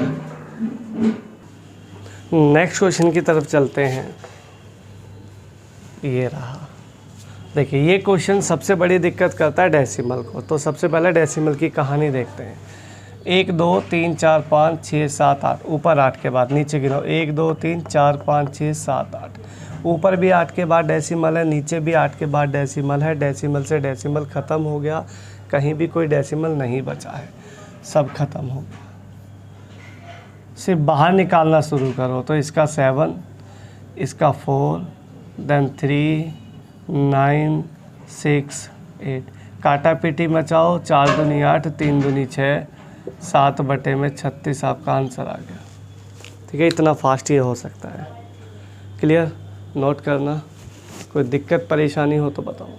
नेक्स्ट क्वेश्चन की तरफ चलते हैं। ये रहा, देखिए ये क्वेश्चन सबसे बड़ी दिक्कत करता है डेसिमल को। तो सबसे पहले डेसिमल की कहानी देखते हैं। 1 2 3 4 5 6 7 8, ऊपर 8 के बाद नीचे गिनो। 1 2 3 4 5 6 7 8, ऊपर भी 8 के बाद डेसिमल है, नीचे भी 8 के बाद डेसिमल है। डेसिमल से डेसिमल ख़त्म हो गया, कहीं भी कोई डेसिमल नहीं बचा है, सब खत्म हो गया। सिर्फ बाहर निकालना शुरू करो। तो इसका 7, इसका 4, देन 3 9 6 8, काटा पीटी मचाओ। 4 दूनी 8, 3 दूनी 6, 7/36 आपका आंसर आ गया। ठीक है, इतना फास्ट ये हो सकता है। क्लियर, नोट करना। कोई दिक्कत परेशानी हो तो बताओ।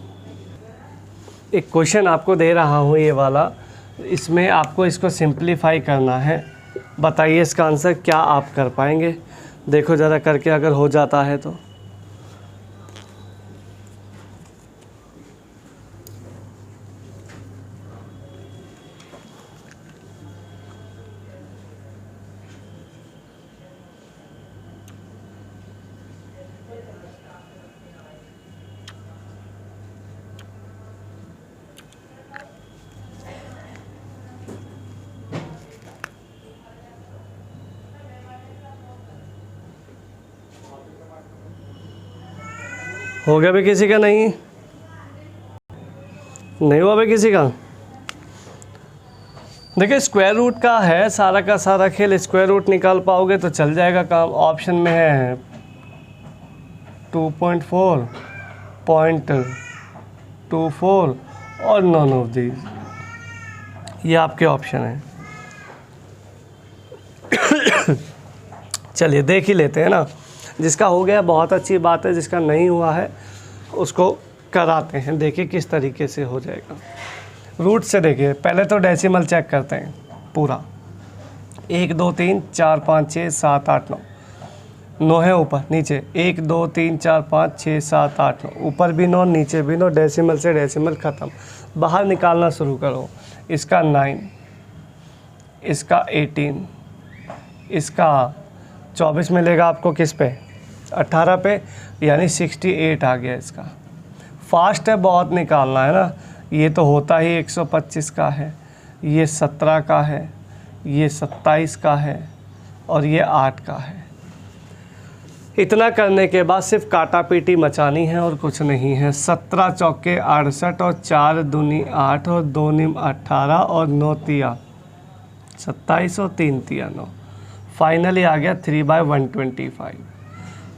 एक क्वेश्चन आपको दे रहा हूँ ये वाला, इसमें आपको इसको सिंप्लीफाई करना है। बताइए इसका आंसर क्या आप कर पाएंगे। देखो ज़रा करके, अगर हो जाता है तो। हो गया भाई किसी का? नहीं हुआ भाई किसी का? देखिए स्क्वायर रूट का है सारा का सारा खेल। स्क्वायर रूट निकाल पाओगे तो चल जाएगा काम। ऑप्शन में है 2.4, 0.24 और नॉन ऑफ दीज, ये आपके ऑप्शन हैं। चलिए देख ही लेते हैं ना। जिसका हो गया बहुत अच्छी बात है, जिसका नहीं हुआ है उसको कराते हैं। देखिए किस तरीके से हो जाएगा। रूट से देखिए, पहले तो डेसिमल चेक करते हैं पूरा। 1 2 3 4 5 6 7 8 9, 9 है ऊपर नीचे। 1 2 3 4 5 6 7 8 9, ऊपर भी 9 नीचे भी 9। डेसिमल से डेसिमल ख़त्म, बाहर निकालना शुरू करो। इसका 9, इसका 18, इसका 24 मिलेगा आपको किस पे? 18 पे, यानी 68 आ गया इसका। फास्ट है बहुत निकालना है ना। ये तो होता ही 125 का है, ये 17 का है, ये 27 का है और ये 8 का है। इतना करने के बाद सिर्फ काटा पीटी मचानी है और कुछ नहीं है। 17 चौके 68 और 4 दूनी 8 और 2 निम 18 और 9 तिया 27 और 3 तिया 9। फाइनली आ गया 3/125।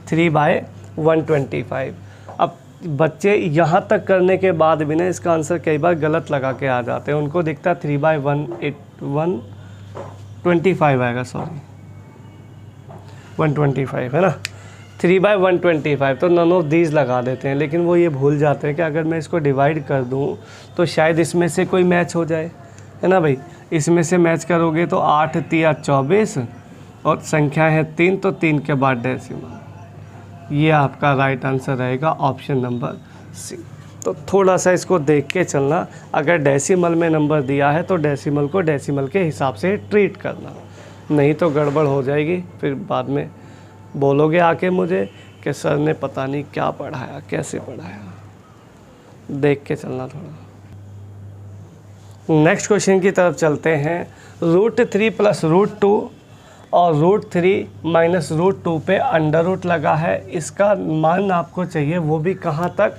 3/125। अब बच्चे यहाँ तक करने के बाद भी ना इसका आंसर कई बार गलत लगा के आ जाते हैं। उनको दिखता है 3/125 आएगा, सॉरी 125 है ना, 3/125। तो नन ऑफ दीज लगा देते हैं, लेकिन वो ये भूल जाते हैं कि अगर मैं इसको डिवाइड कर दूँ तो शायद इसमें से कोई मैच हो जाए, है ना भाई। इसमें से मैच करोगे तो 8 तिया 24 और संख्या है 3, तो 3 के बाद डेसिमल। ये आपका राइट आंसर रहेगा ऑप्शन नंबर सी। तो थोड़ा सा इसको देख के चलना, अगर डेसिमल में नंबर दिया है तो डेसिमल को डेसिमल के हिसाब से ट्रीट करना, नहीं तो गड़बड़ हो जाएगी। फिर बाद में बोलोगे आके मुझे कि सर ने पता नहीं क्या पढ़ाया, कैसे पढ़ाया। देख के चलना थोड़ा। नेक्स्ट क्वेश्चन की तरफ चलते हैं। √3 + √2 और √3 - √2 पे अंडर रूट लगा है। इसका मान आपको चाहिए, वो भी कहाँ तक,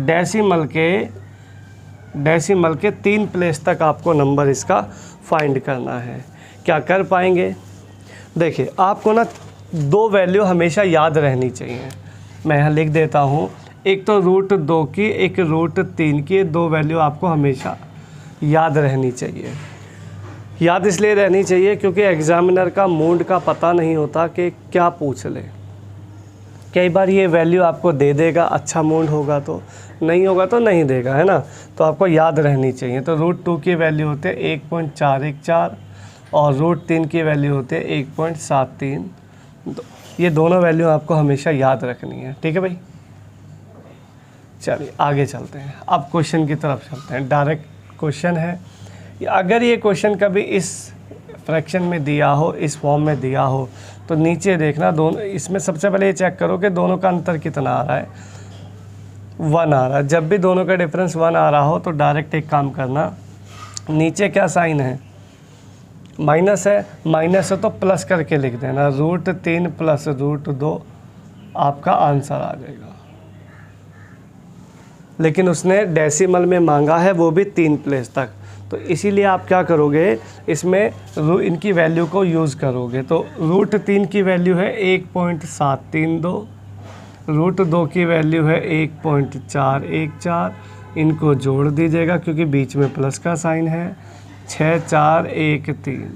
डेसिमल के 3 प्लेस तक आपको नंबर इसका फाइंड करना है। क्या कर पाएंगे? देखिए, आपको ना 2 वैल्यू हमेशा याद रहनी चाहिए। मैं यहाँ लिख देता हूँ, एक तो √2 की, एक √3 की। 2 वैल्यू आपको हमेशा याद रहनी चाहिए। याद इसलिए रहनी चाहिए क्योंकि एग्जामिनर का मूड का पता नहीं होता कि क्या पूछ ले। कई बार ये वैल्यू आपको दे देगा, अच्छा मूड होगा तो, नहीं होगा तो नहीं देगा, है ना। तो आपको याद रहनी चाहिए। तो √2 की वैल्यू होते हैं 1.414 और √3 की वैल्यू होते हैं 1.73। तो ये दोनों वैल्यू आपको हमेशा याद रखनी है, ठीक है भाई। चलिए आगे चलते हैं। अब क्वेश्चन की तरफ चलते हैं। डायरेक्ट क्वेश्चन है। अगर ये क्वेश्चन कभी इस फ्रैक्शन में दिया हो, इस फॉर्म में दिया हो, तो नीचे देखना दोनों, इसमें सबसे पहले ये चेक करो कि दोनों का अंतर कितना आ रहा है। 1 आ रहा है। जब भी दोनों का डिफरेंस 1 आ रहा हो तो डायरेक्ट एक काम करना, नीचे क्या साइन है, माइनस है। माइनस है तो प्लस करके लिख देना, √3 + √2 आपका आंसर आ जाएगा। लेकिन उसने डेसिमल में मांगा है, वो भी 3 प्लेस तक। तो इसीलिए आप क्या करोगे, इसमें इनकी वैल्यू को यूज़ करोगे। तो √3 की वैल्यू है 1.732, √2 की वैल्यू है 1.414। इनको जोड़ दीजिएगा क्योंकि बीच में प्लस का साइन है। 6413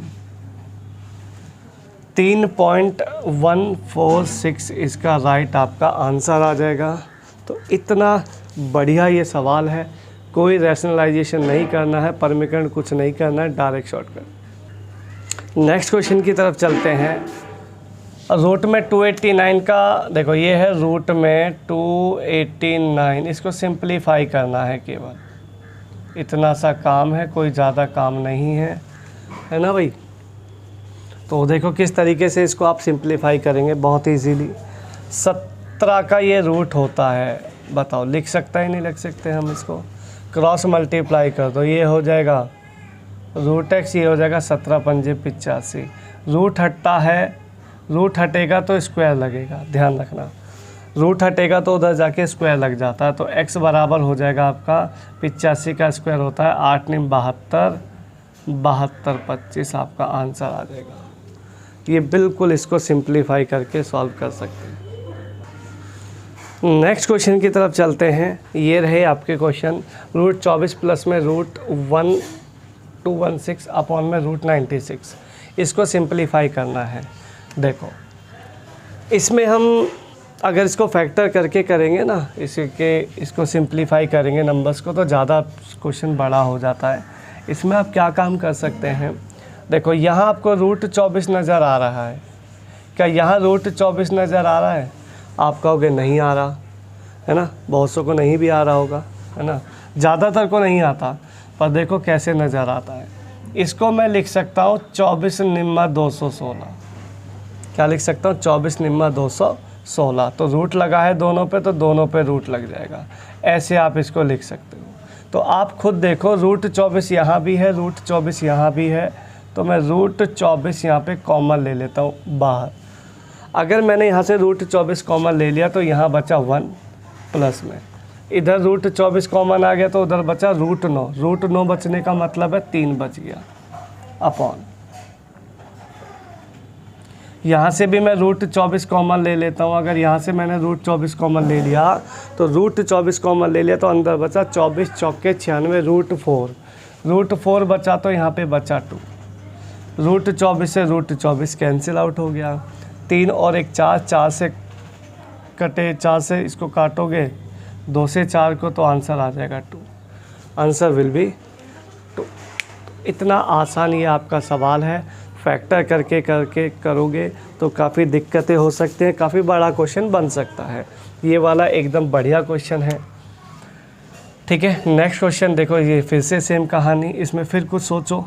3.146 इसका राइट आपका आंसर आ जाएगा। तो इतना बढ़िया ये सवाल है, कोई रैशनलाइजेशन नहीं करना है, परमीकरण कुछ नहीं करना है, डायरेक्ट शॉर्टकट। नेक्स्ट क्वेश्चन की तरफ चलते हैं। रूट में 289 का, देखो ये है रूट में 289, इसको सिंप्लीफाई करना है केवल, इतना सा काम है, कोई ज़्यादा काम नहीं है, है ना भाई। तो देखो किस तरीके से इसको आप सिंप्लीफाई करेंगे, बहुत ईजीली। 17 का ये रूट होता है, बताओ लिख सकता है नहीं लिख सकते हम इसको, क्रॉस मल्टीप्लाई कर दो, ये हो जाएगा √x, ये हो जाएगा 17 × 5 = 85। रूट हटता है, रूट हटेगा तो स्क्वायर लगेगा, ध्यान रखना, रूट हटेगा तो उधर जाके स्क्वायर लग जाता है। तो x बराबर हो जाएगा आपका 85 का स्क्वायर होता है 8 × 9 = 72, 25 आपका आंसर आ जाएगा। ये बिल्कुल इसको सिंप्लीफाई करके सॉल्व कर सकते हैं। नेक्स्ट क्वेश्चन की तरफ चलते हैं। ये रहे आपके क्वेश्चन, √24 प्लस में √1216 अपॉन में √96, इसको सिंप्लीफाई करना है। देखो इसमें हम अगर इसको फैक्टर करके करेंगे ना, इसको सिंप्लीफाई करेंगे नंबर्स को, तो ज़्यादा क्वेश्चन बड़ा हो जाता है। इसमें आप क्या काम कर सकते हैं, देखो यहाँ आपको √24 नज़र आ रहा है, क्या यहाँ √24 नज़र आ रहा है? आप कहोगे नहीं आ रहा, है ना, बहुत सौ को नहीं भी आ रहा होगा, है ना, ज़्यादातर को नहीं आता, पर देखो कैसे नज़र आता है। इसको मैं लिख सकता हूँ 24 निम्मा 216, क्या लिख सकता हूँ 24 निम्मा 216, तो रूट लगा है दोनों पे, तो दोनों पे रूट लग जाएगा, ऐसे आप इसको लिख सकते हो। तो आप खुद देखो, √24 यहाँ भी है, √24 यहाँ भी है, तो मैं √24 यहाँ पे कॉमन ले लेता हूँ बाहर। अगर मैंने यहाँ से रूट 24 कॉमन ले लिया तो यहाँ बचा 1 प्लस में, इधर रूट 24 कॉमन आ गया तो उधर बचा रूट 9। रूट 9 बचने का मतलब है 3 बच गया अपॉन, यहाँ से भी मैं रूट 24 कॉमन ले लेता हूँ। अगर यहाँ से मैंने रूट 24 कॉमन ले लिया तो रूट 24 कॉमन ले लिया तो अंदर बचा 24 चौके 96 रूट 4। रूट 4 बचा तो यहाँ पे बचा 2। रूट 24 से रूट 24 कैंसिल आउट हो गया। 3 और 1 4, 4 से कटे, 4 से इसको काटोगे 2 से 4 को तो आंसर आ जाएगा 2। Answer will be 2। इतना आसान ये आपका सवाल है। फैक्टर करके करोगे तो काफ़ी दिक्कतें हो सकती हैं, काफ़ी बड़ा क्वेश्चन बन सकता है। ये वाला एकदम बढ़िया क्वेश्चन है। ठीक है, नेक्स्ट क्वेश्चन देखो, ये फिर से सेम कहानी, इसमें फिर कुछ सोचो।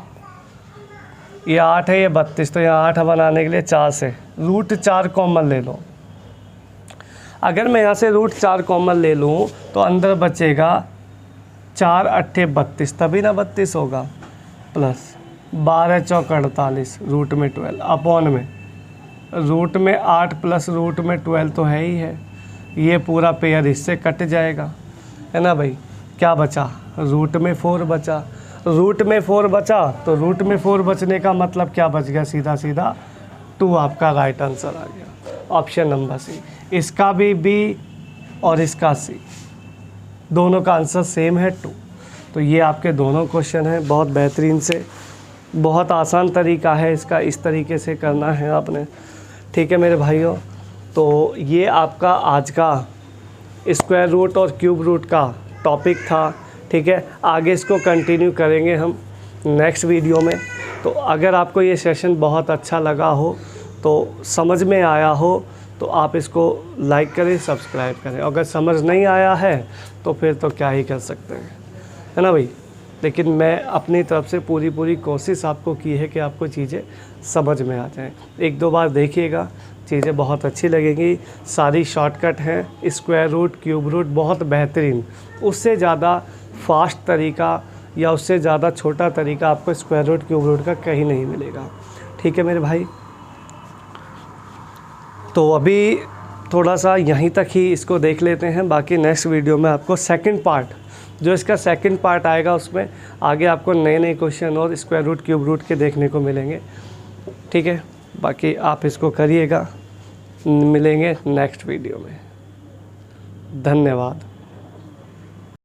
ये 8 है, ये 32, तो यहाँ 8 बनाने के लिए 4 से रूट 4 कॉमन ले लो। अगर मैं यहाँ से रूट 4 कॉमन ले लूँ तो अंदर बचेगा 4 अट्ठे 32, तभी ना 32 होगा, प्लस 12 चौक 48 रूट में 12 अपॉन में रूट में 8 प्लस रूट में 12 तो है ही है। ये पूरा पेयर इससे कट जाएगा, है ना भाई। क्या बचा? रूट में 4 बचा। रूट में 4 बचा तो रूट में 4 बचने का मतलब क्या बच गया? सीधा सीधा 2 आपका राइट आंसर आ गया, ऑप्शन नंबर सी। इसका भी बी और इसका सी, दोनों का आंसर सेम है 2। तो ये आपके दोनों क्वेश्चन हैं, बहुत बेहतरीन से, बहुत आसान तरीका है इसका, इस तरीके से करना है आपने। ठीक है मेरे भाइयों, तो ये आपका आज का स्क्वायर रूट और क्यूब रूट का टॉपिक था। ठीक है, आगे इसको कंटिन्यू करेंगे हम नेक्स्ट वीडियो में। तो अगर आपको ये सेशन बहुत अच्छा लगा हो, तो समझ में आया हो, तो आप इसको लाइक करें, सब्सक्राइब करें। अगर समझ नहीं आया है तो फिर तो क्या ही कर सकते हैं, है ना भाई। लेकिन मैं अपनी तरफ से पूरी कोशिश आपको की है कि आपको चीज़ें समझ में आ जाएं। 1-2 बार देखिएगा, चीज़ें बहुत अच्छी लगेंगी। सारी शॉर्टकट हैं, स्क्वायर रूट, क्यूब रूट, बहुत बेहतरीन। उससे ज़्यादा फास्ट तरीका या उससे ज़्यादा छोटा तरीका आपको स्क्वायर रूट, क्यूब रूट का कहीं नहीं मिलेगा। ठीक है मेरे भाई, तो अभी थोड़ा सा यहीं तक ही इसको देख लेते हैं। बाकी नेक्स्ट वीडियो में आपको सेकंड पार्ट, जो इसका सेकंड पार्ट आएगा, उसमें आगे आपको नए क्वेश्चन और स्क्वायर रूट, क्यूब रूट के देखने को मिलेंगे। ठीक है, बाकी आप इसको करिएगा। मिलेंगे नेक्स्ट वीडियो में। धन्यवाद।